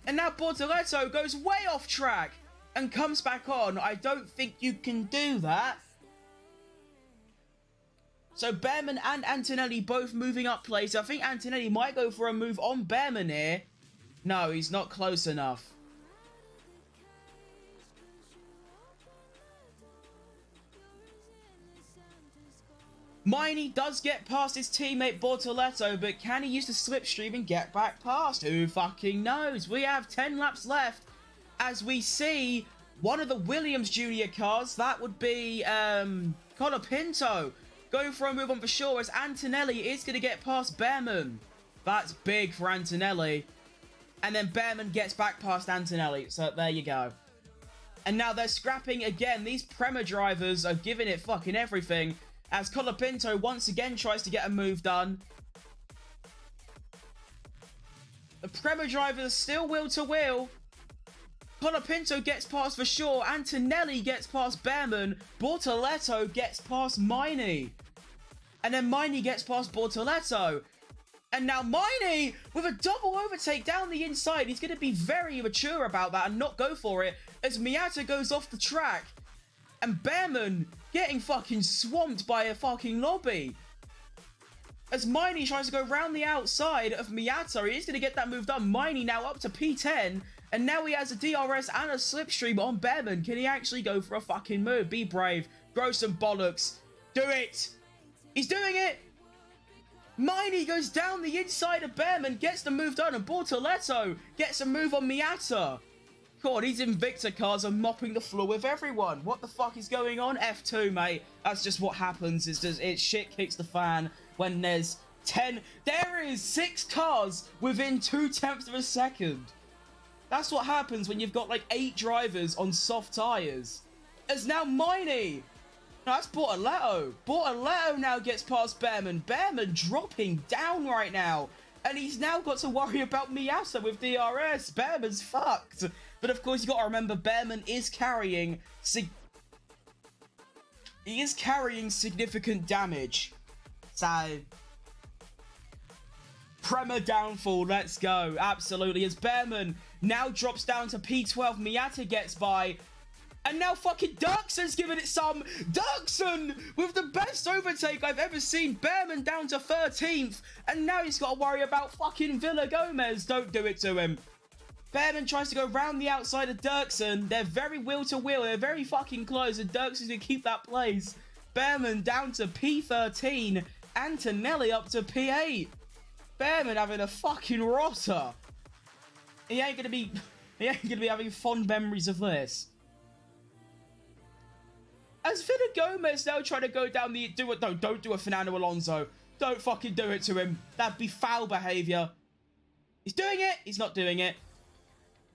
And now Bortoletto goes way off track and comes back on. I don't think you can do that. So Behrman and Antonelli both moving up place. I think Antonelli might go for a move on Behrman here. No, he's not close enough. Miney does get past his teammate Bortoletto, but can he use the slipstream and get back past? Who fucking knows? We have 10 laps left as we see one of the Williams Junior cars. That would be Colapinto going for a move on for sure as Antonelli is going to get past Behrman. That's big for Antonelli. And then Behrman gets back past Antonelli. So there you go. And now they're scrapping again. These Prema drivers are giving it fucking everything. As Colapinto once again tries to get a move done. The Prema drivers still wheel to wheel. Colapinto gets past for sure. Antonelli gets past Behrman. Bortoletto gets past Miney. And then Miney gets past Bortoletto. And now Miney with a double overtake down the inside. He's going to be very mature about that and not go for it as Miata goes off the track. And Behrman getting fucking swamped by a fucking lobby. As Miney tries to go round the outside of Miata, he is going to get that move done. Miney now up to P10. And now he has a DRS and a slipstream on Behrman. Can he actually go for a fucking move? Be brave. Grow some bollocks. Do it. He's doing it. Miney goes down the inside of Behrman, gets the move done. And Bortoletto gets a move on Miata. God, these Invicta cars are mopping the floor with everyone. What the fuck is going on? F2, mate. That's just what happens. It's shit kicks the fan when there's 10. There is 6 cars within 0.2 of a second. That's what happens when you've got like 8 drivers on soft tires. It's now Miney. No, that's Bortoletto. Bortoletto now gets past Behrman. Behrman dropping down right now. And he's now got to worry about Miata with DRS. Behrman's fucked. But of course, you got to remember, Behrman is carrying... He is carrying significant damage. So... Prema downfall, let's go. Absolutely. As Behrman now drops down to P12, Miata gets by. And now fucking Dirkson's giving it some. Dirkson with the best overtake I've ever seen. Behrman down to 13th. And now he's got to worry about fucking Villa Gomez. Don't do it to him. Behrman tries to go round the outside of Dirkson. They're very wheel to wheel. They're very fucking close. And Dirkson's going to keep that place. Behrman down to P13. Antonelli up to P8. Behrman having a fucking rotter. He ain't gonna be having fond memories of this. As Villa Gomez now trying to go down the don't do a Fernando Alonso. Don't fucking do it to him. That'd be foul behaviour. He's doing it. He's not doing it.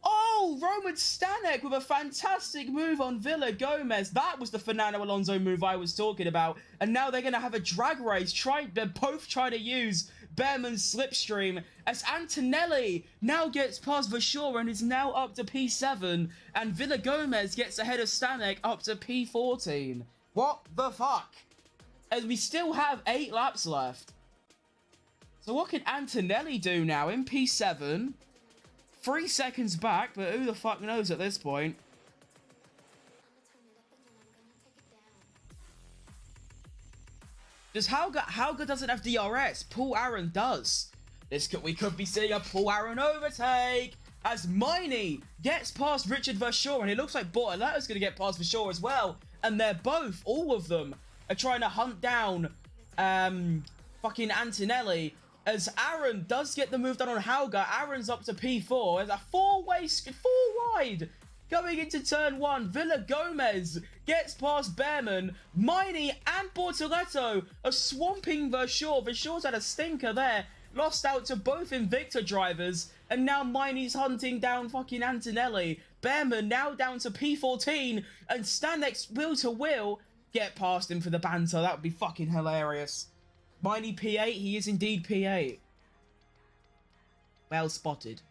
Oh, Roman Stanek with a fantastic move on Villa Gomez. That was the Fernando Alonso move I was talking about. And now they're going to have a drag race. They're both trying to use Behrman's slipstream as Antonelli now gets past Vasseur and is now up to P7. And Villa Gomez gets ahead of Stanek up to P14. What the fuck? As we still have 8 laps left. So what can Antonelli do now in P7? 3 seconds back, but who the fuck knows at this point? Does Hauger doesn't have DRS? Paul Aaron does. We could be seeing a Paul Aaron overtake as Miney gets past Richard Vasseur, and it looks like Bortoletto's going to get past Vasseur as well. And they're both, all of them, are trying to hunt down fucking Antonelli. As Aaron does get the move done on Hauger. Aaron's up to P4. There's a 4 wide going into turn 1. Villa Gomez gets past Behrman. Miney and Bortoletto are swamping Vasseur. Vasseur's had a stinker there. Lost out to both Invicta drivers. And now Miney's hunting down fucking Antonelli. Behrman now down to P14. And Stanek's wheel to wheel get past him for the banter. That would be fucking hilarious. Miney P8, he is indeed P8. Well spotted.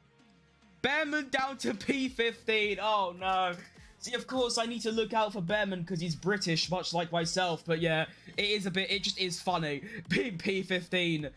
Behrman down to P15. Oh no. See, of course, I need to look out for Behrman because he's British, much like myself. But yeah, it just is funny. P15.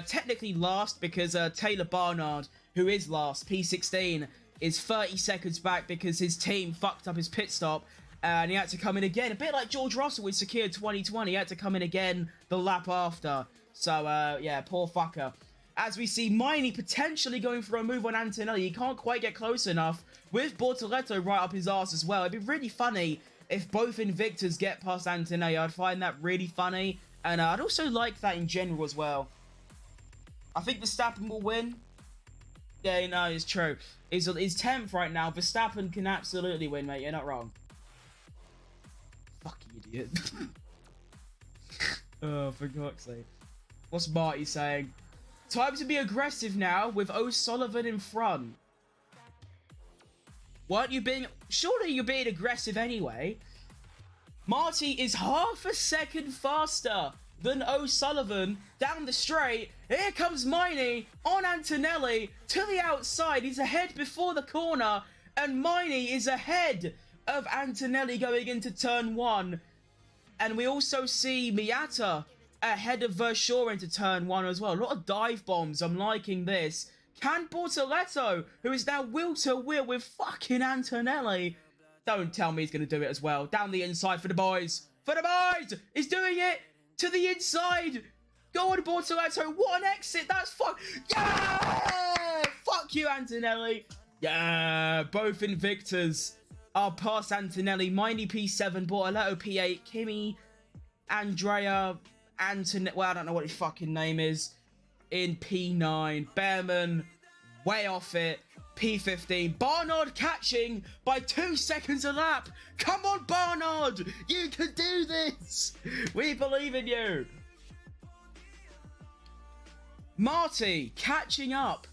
Technically last because Taylor Barnard, who is last, P16, is 30 seconds back because his team fucked up his pit stop. And he had to come in again. A bit like George Russell with secured 2020. He had to come in again the lap after. So, yeah, poor fucker. As we see Miney potentially going for a move on Antonelli. He can't quite get close enough. With Bortoletto right up his arse as well. It'd be really funny if both Invictas get past Antonelli. I'd find that really funny. And I'd also like that in general as well. I think Verstappen will win. Yeah, no, it's true. He's 10th right now. Verstappen can absolutely win, mate. You're not wrong. Fucking idiot. Oh, for God's sake. What's Marty saying? Time to be aggressive now with O'Sullivan in front. Weren't you being... Surely you're being aggressive anyway. Marty is half a second faster than O'Sullivan down the straight. Here comes Miney on Antonelli to the outside. He's ahead before the corner. And Miney is ahead of Antonelli going into turn 1. And we also see Miata ahead of Vasseur into turn 1 as well. A lot of dive bombs. I'm liking this. Can Bortoletto, who is now wheel to wheel with fucking Antonelli. Don't tell me he's going to do it as well. Down the inside for the boys. For the boys! He's doing it to the inside. Go on, Bortoletto. What an exit. That's fuck. Yeah! Fuck you, Antonelli. Yeah, both Invictas are past Antonelli. Miney P7, Bortoletto P8, Kimi, Andrea, Antonelli, well, I don't know what his fucking name is, in P9. Behrman, way off it. P15. Barnard catching by 2 seconds a lap. Come on, Barnard. You can do this. We believe in you. Marty catching up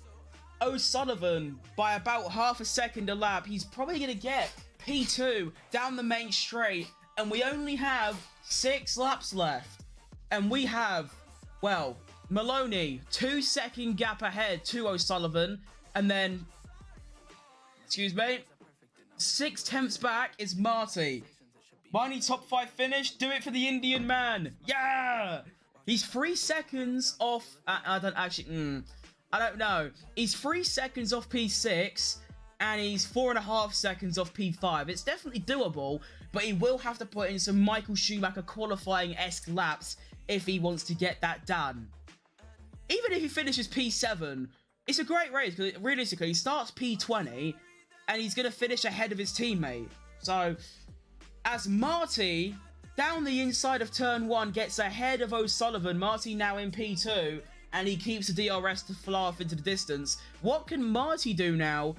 O'Sullivan by about half a second a lap. He's probably going to get P2 down the main straight. And we only have 6 laps left. And we have, well, Maloney, 2 second gap ahead to O'Sullivan. And then, excuse me, 6 tenths back is Marty. Marty top 5 finish. Do it for the Indian man. Yeah! He's 3 seconds off. I don't know. He's 3 seconds off P6. And he's 4.5 seconds off P5. It's definitely doable. But he will have to put in some Michael Schumacher qualifying-esque laps if he wants to get that done. Even if he finishes P7, it's a great race because realistically he starts P20 and he's going to finish ahead of his teammate. So as Marty down the inside of turn 1 gets ahead of O'Sullivan, Marty now in P2 and he keeps the DRS to fly off into the distance. What can Marty do now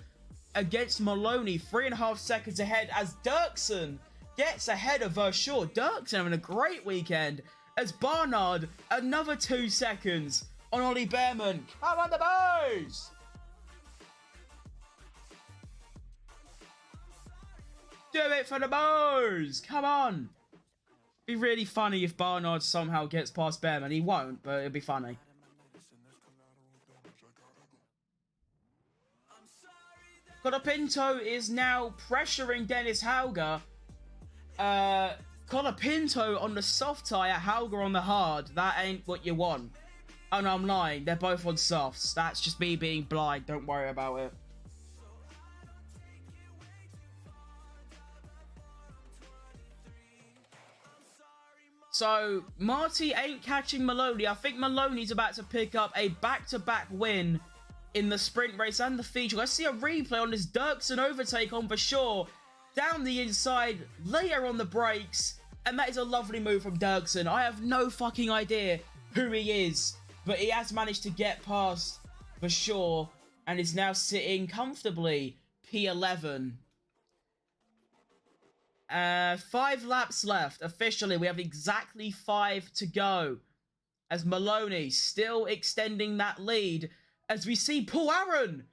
against Maloney? 3.5 seconds ahead as Dirksen gets ahead of Verschoor. Dirksen having a great weekend as Barnard another 2 seconds on Ollie Behrman. Come on the boys! Do it for the boys! Come on! Be really funny if Barnard somehow gets past Behrman. He won't, but it'll be funny. Colapinto is now pressuring Dennis Hauger. Colapinto on the soft tyre, Hauger on the hard. That ain't what you want. Oh no, I'm lying. They're both on softs. That's just me being blind. Don't worry about it. So, Marty ain't catching Maloney. I think Maloney's about to pick up a back-to-back win in the sprint race and the feature. Let's see a replay on this Dirksen overtake on Verschoor. Down the inside, later on the brakes. And that is a lovely move from Dirksen. I have no fucking idea who he is. But he has managed to get past Verschoor and is now sitting comfortably P11. 5 laps left. Officially, we have exactly 5 to go. As Maloney still extending that lead. As we see Paul Aaron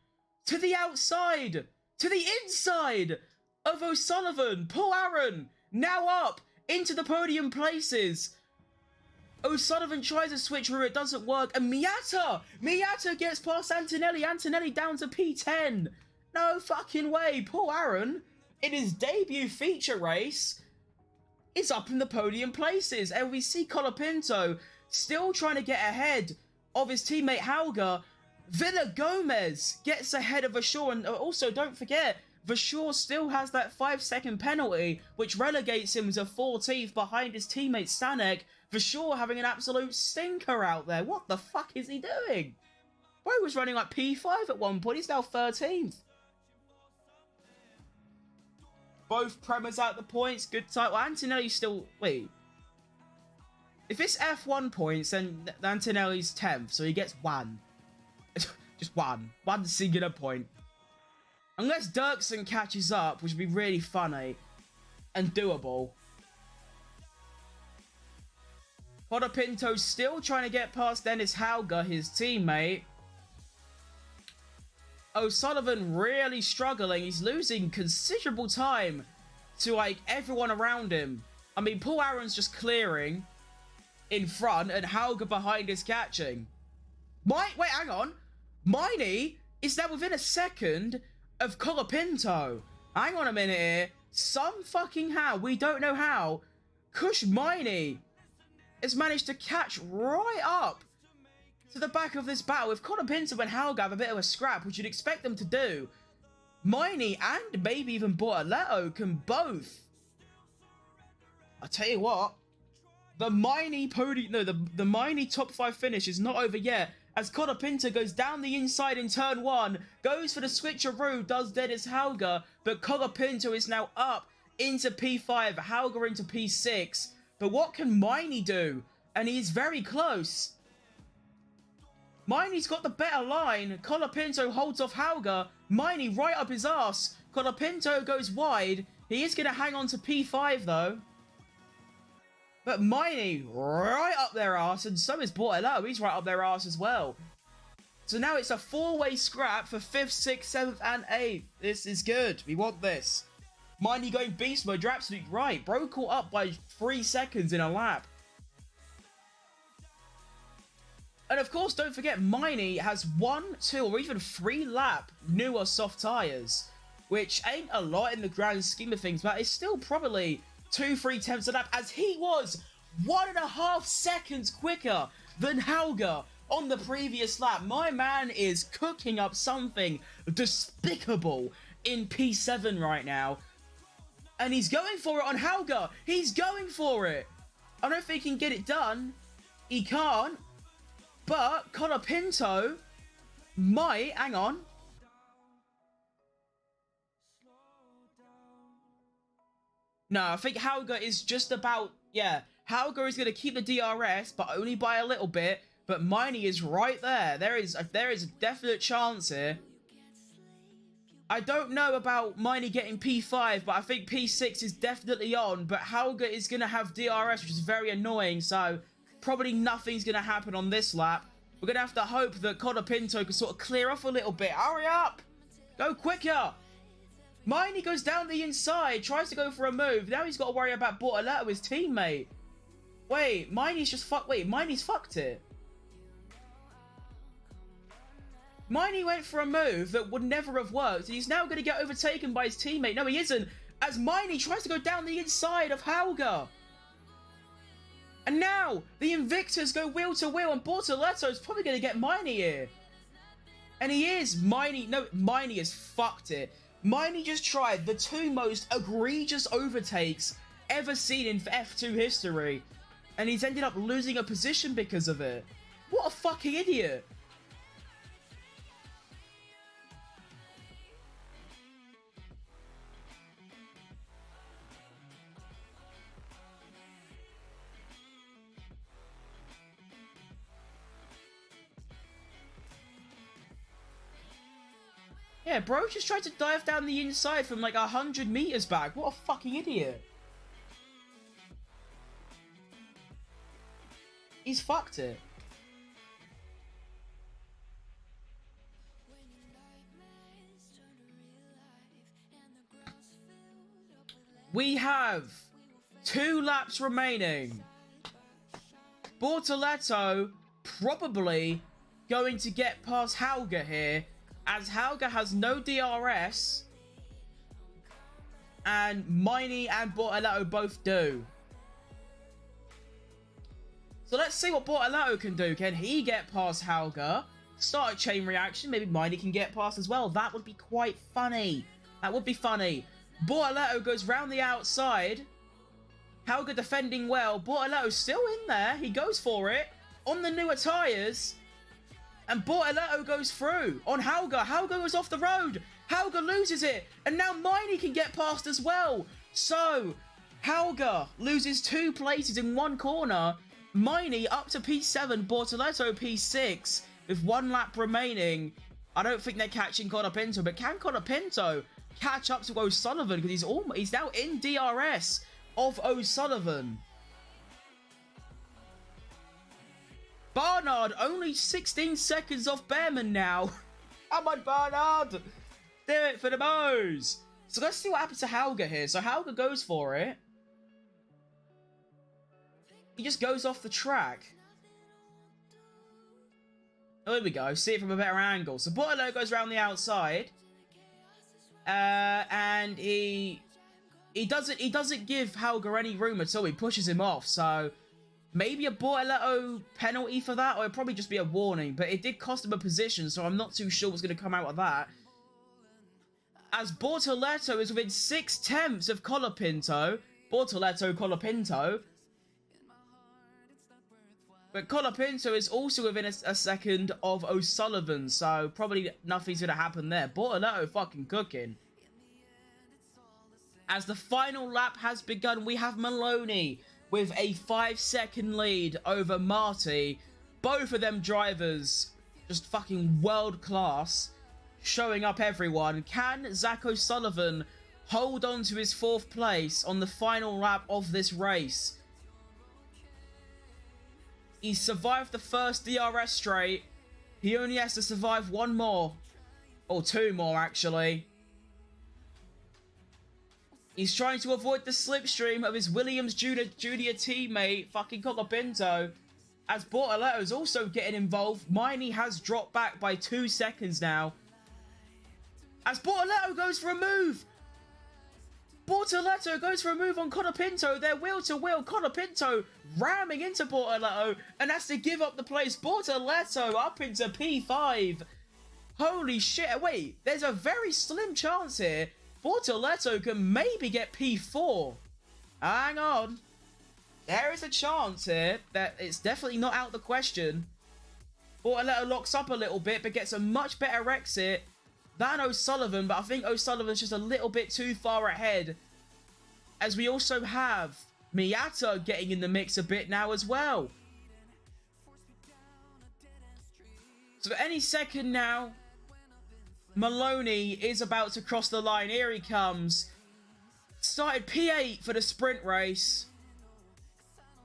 to the outside, to the inside of O'Sullivan. Paul Aaron now up into the podium places. O'Sullivan tries a switch through, it doesn't work. And Miata gets past Antonelli. Antonelli down to P10. No fucking way. Paul Aaron, in his debut feature race, is up in the podium places. And we see Colapinto still trying to get ahead of his teammate Hauger. Villa Gomez gets ahead of Verschoor. And also, don't forget, Verschoor still has that 5-second penalty, which relegates him to 14th behind his teammate Stanek. Verschoor having an absolute stinker out there. What the fuck is he doing? Bro was running like P5 at one point. He's now 13th. Both Prema's out the points. Good time. Well, Antonelli's still... Wait. If it's F1 points, then Antonelli's 10th, so he gets 1. Just 1. 1 singular point. Unless Dirksen catches up, which would be really funny and doable. Colapinto's still trying to get past Dennis Hauger, his teammate. O'Sullivan really struggling. He's losing considerable time to, like, everyone around him. I mean, Paul Aaron's just clearing in front and Hauger behind is catching. Wait, hang on. Miney is now within a second of Colapinto. Hang on a minute here. Some fucking how, we don't know how, Kush Miney has managed to catch right up to the back of this battle. If Colapinto and Hauger have a bit of a scrap, which you'd expect them to do, Miney and maybe even Bortoleto can both. I'll tell you what, the Miney podium, no, the Miney top 5 finish is not over yet. As Colapinto goes down the inside in turn 1, goes for the switcheroo, does Dennis Hauger, but Colapinto is now up into P5, Hauger into P6. But what can Miney do? And he's very close. Miney's got the better line. Colapinto holds off Hauger. Miney right up his ass. Colapinto goes wide. He is going to hang on to P5 though. But Miney right up their ass, and so is Bortolotto. He's right up their ass as well. So now it's a 4-way scrap for 5th, 6th, 7th, and 8th. This is good. We want this. Miney going beast mode. You're absolutely right. Bro caught up by 3 seconds in a lap. And of course, don't forget, Miney has 1, 2, or even 3 lap newer soft tyres, which ain't a lot in the grand scheme of things, but it's still probably 2-3 tenths a lap, as he was 1.5 seconds quicker than Hauger on the previous lap. My man is cooking up something despicable in P7 right now, and he's going for it on Hauger. He's going for it. I don't think he can get it done. He can't. But Colapinto might. Hang on. No, I think Hauger is just about... Yeah, Hauger is going to keep the DRS, but only by a little bit. But Miney is right there. There is a definite chance here. I don't know about Miney getting P5, but I think P6 is definitely on. But Hauger is going to have DRS, which is very annoying. So probably nothing's going to happen on this lap. We're going to have to hope that Colapinto can sort of clear off a little bit. Hurry up! Go quicker! Miney goes down the inside, tries to go for a move. Now he's got to worry about Bortolotto, his teammate. Wait, Miney's just fucked. Wait, Miney's fucked it. Miney went for a move that would never have worked, and he's now going to get overtaken by his teammate. No, he isn't, as Miney tries to go down the inside of Hauger. And now, the Invictors go wheel to wheel, and Bortolotto's probably going to get Miney here. And he is. Miney has fucked it. Miney just tried the 2 most egregious overtakes ever seen in F2 history. And he's ended up losing a position because of it. What a fucking idiot. Yeah, bro just tried to dive down the inside from like 100 meters back. What a fucking idiot. He's fucked it. We have 2 laps remaining. Bortolotto probably going to get past Hauger here, as Hauger has no DRS, and Miney and Bortolotto both do. So let's see what Bortolotto can do. Can he get past Hauger? Start a chain reaction. Maybe Miney can get past as well. That would be quite funny. That would be funny. Bortolotto goes round the outside. Hauger defending well. Bortolotto's still in there. He goes for it on the newer tyres. And Bortolotto goes through on Hauger. Hauger goes off the road. Hauger loses it. And now Miney can get past as well. So, Hauger loses 2 places in 1 corner. Miney up to P7. Bortolotto P6 with 1 lap remaining. I don't think they're catching Colapinto. But can Colapinto catch up to O'Sullivan? Because he's now in DRS of O'Sullivan. Barnard only 16 seconds off Behrman now. Come on, Barnard. Do it for the Moes. So let's see what happens to Hauger here. So Hauger goes for it. He just goes off the track. Oh, here we go. See it from a better angle. So Bortolotto goes around the outside. And he doesn't give Hauger any room at all. He pushes him off. So maybe a Bortolotto penalty for that, or it'd probably just be a warning. But it did cost him a position, so I'm not too sure what's going to come out of that. As Bortolotto is within 6 tenths of Colapinto. Colapinto. But Colapinto is also within a second of O'Sullivan, so probably nothing's going to happen there. Bortolotto fucking cooking. As the final lap has begun, we have Maloney with a 5-second lead over Marty. Both of them drivers just fucking world class, showing up everyone. Can Zach O'Sullivan hold on to his 4th place on the final lap of this race? He survived the first DRS straight. He only has to survive 1 more. Or 2 more, actually. He's trying to avoid the slipstream of his Williams Junior teammate, fucking Colapinto. As Bortoletto's also getting involved. Miney has dropped back by 2 seconds now. As Bortoletto goes for a move. Bortoletto goes for a move on Colapinto. They're wheel to wheel. Colapinto ramming into Bortoletto and has to give up the place. Bortoletto up into P5. Holy shit. Wait, there's a very slim chance here. Bortoletto can maybe get P4. Hang on. There is a chance here that it's definitely not out of the question. Bortoletto locks up a little bit, but gets a much better exit than O'Sullivan. But I think O'Sullivan's just a little bit too far ahead. As we also have Miata getting in the mix a bit now as well. So any second now, Maloney is about to cross the line. Here he comes. Started P8 for the sprint race.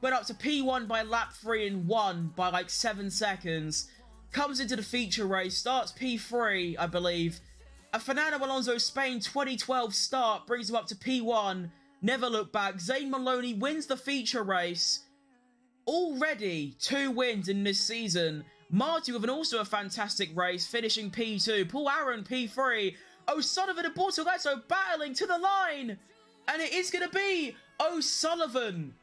Went up to P1 by lap 3 and won by like 7 seconds. Comes into the feature race. Starts P3, I believe. A Fernando Alonso Spain 2012 start brings him up to P1. Never looked back. Zane Maloney wins the feature race. Already 2 wins in this season. Marty with also a fantastic race, finishing P2. Paul Aaron, P3. O'Sullivan and Bortoletto battling to the line. And it is going to be O'Sullivan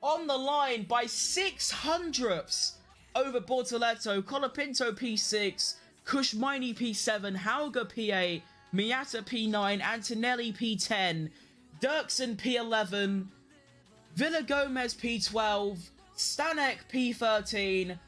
on the line by 600ths over Bortoletto. Colapinto P6. Kushmini P7. Hauger P8. Miata P9. Antonelli P10. Dirksen P11. Villagomez P12. Stanek P13,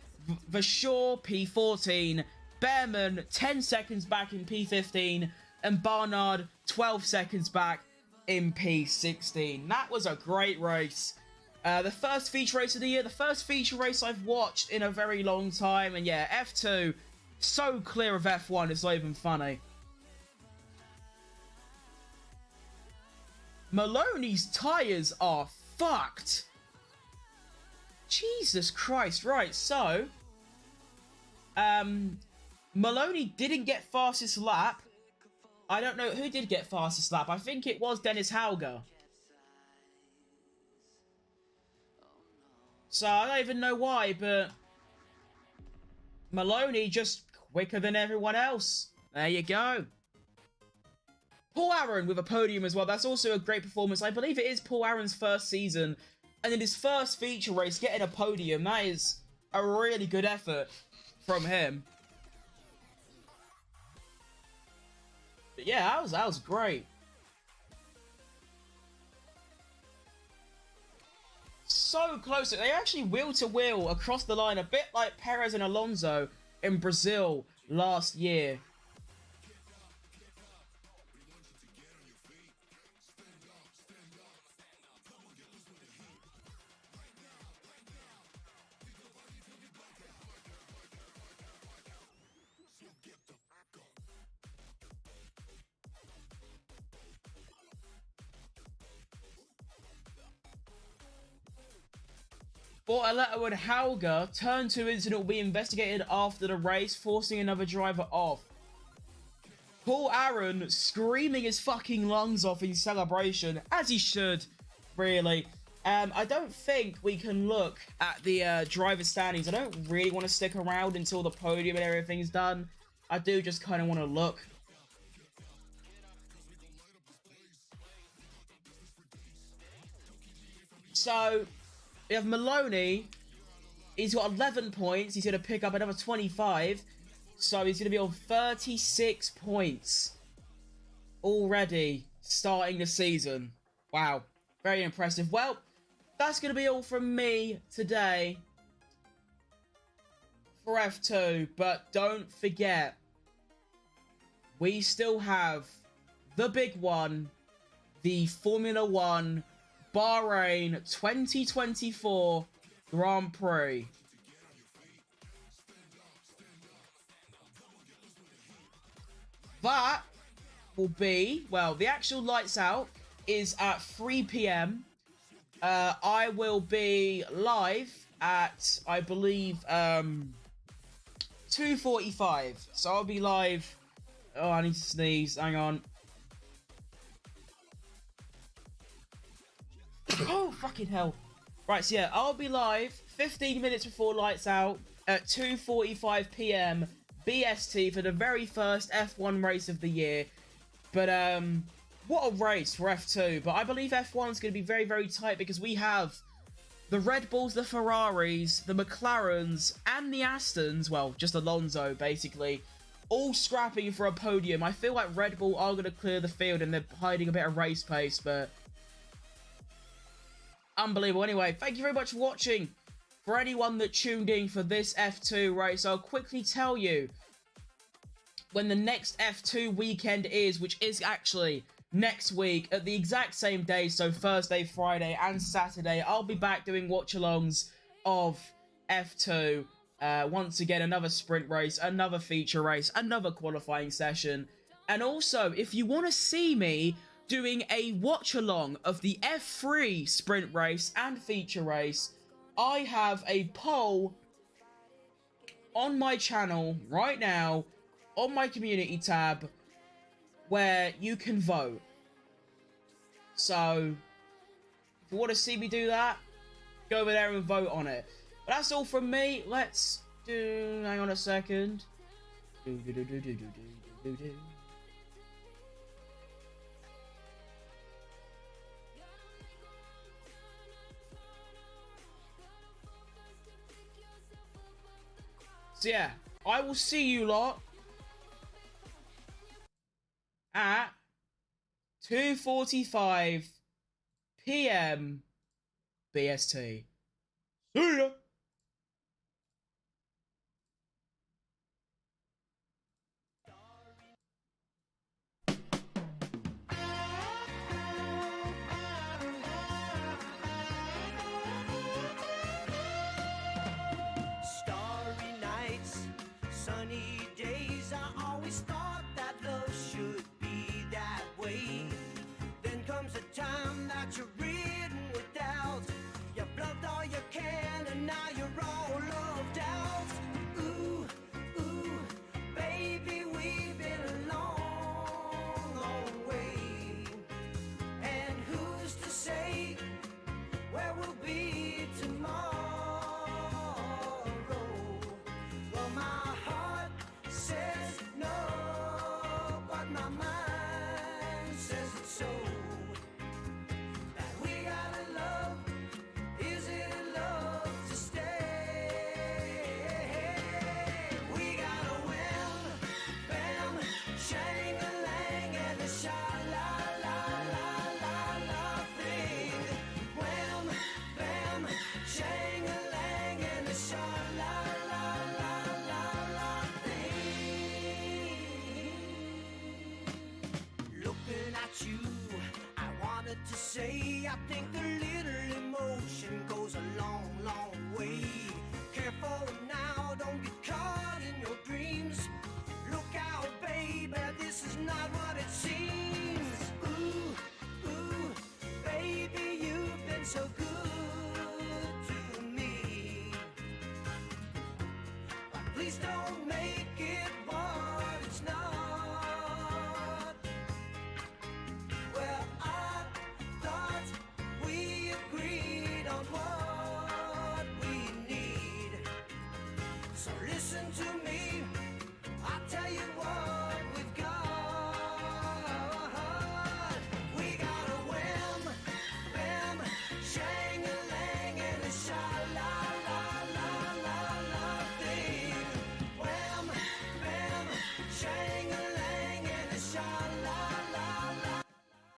Vashaw P14, Behrman 10 seconds back in P15, and Barnard 12 seconds back in P16. That was a great race. The first feature race of the year, the first feature race I've watched in a very long time, and yeah, F2, so clear of F1, it's not even funny. Maloney's tyres are fucked. Jesus Christ. Right, so Maloney didn't get fastest lap. I don't know who did get fastest lap. I think it was Dennis Hauger. So I don't even know why, but Maloney just quicker than everyone else. There you go. Paul Aaron with a podium as well. That's also a great performance. I believe it is Paul Aaron's first season. And in his first feature race, getting a podium, that is a really good effort from him. But yeah, that was great. So close. They actually wheel to wheel across the line, a bit like Perez and Alonso in Brazil last year. Bortoletto and Hauger turn 2 incident will be investigated after the race, forcing another driver off. Paul Aaron screaming his fucking lungs off in celebration, as he should, really. I don't think we can look at the driver standings. I don't really want to stick around until the podium and everything's done. I do just kind of want to look. So we have Maloney. He's got 11 points. He's going to pick up another 25. So he's going to be on 36 points already starting the season. Wow. Very impressive. Well, that's going to be all from me today for F2. But don't forget, we still have the big one, the Formula 1 Bahrain 2024 Grand Prix. That will be, well, the actual lights out is at 3 p.m. I will be live at, I believe, 2:45. So I'll be live. Oh, I need to sneeze. Hang on. Oh, fucking hell. Right, so yeah, I'll be live 15 minutes before lights out at 2:45 p.m. BST for the very first F1 race of the year. But, what a race for F2. But I believe F1 is going to be very, very tight because we have the Red Bulls, the Ferraris, the McLarens, and the Astons, well, just Alonso, basically, all scrapping for a podium. I feel like Red Bull are going to clear the field and they're hiding a bit of race pace, but unbelievable. Anyway, thank you very much for watching. For anyone that tuned in for this F2 race, I'll quickly tell you when the next F2 weekend is, which is actually next week at the exact same day, so Thursday, Friday, and Saturday. I'll be back doing watch-alongs of F2. Once again, another sprint race, another feature race, another qualifying session. And also, if you want to see me doing a watch-along of the F3 sprint race and feature race, I have a poll on my channel right now, on my community tab, where you can vote. So, if you want to see me do that, go over there and vote on it. But that's all from me. Let's do... Hang on a second. So yeah, I will see you lot at 2:45 p.m. BST. See ya! Starry nights, sunny days, I always thought that love should be that way. Then comes a time that you're ridden with doubt. You've loved all you can and now you're all loved out. Ooh, ooh, baby, we've been a long, long way. And who's to say where we'll be tomorrow? Well, my heart says no, but my mind says it's so. That we gotta love, is it love to stay? We gotta wham, bam, shang-a-lang, and a sha-la-la-la-la-la thing. Wham, bam, shang-a-lang, and a sha-la-la-la-la-la thing. Looking at you, I wanted to say, I think a little emotion goes a long, long way. Careful now, don't get caught in your dreams. Look out, baby, this is not what it seems. Ooh, ooh, baby, you've been so good to me. But please don't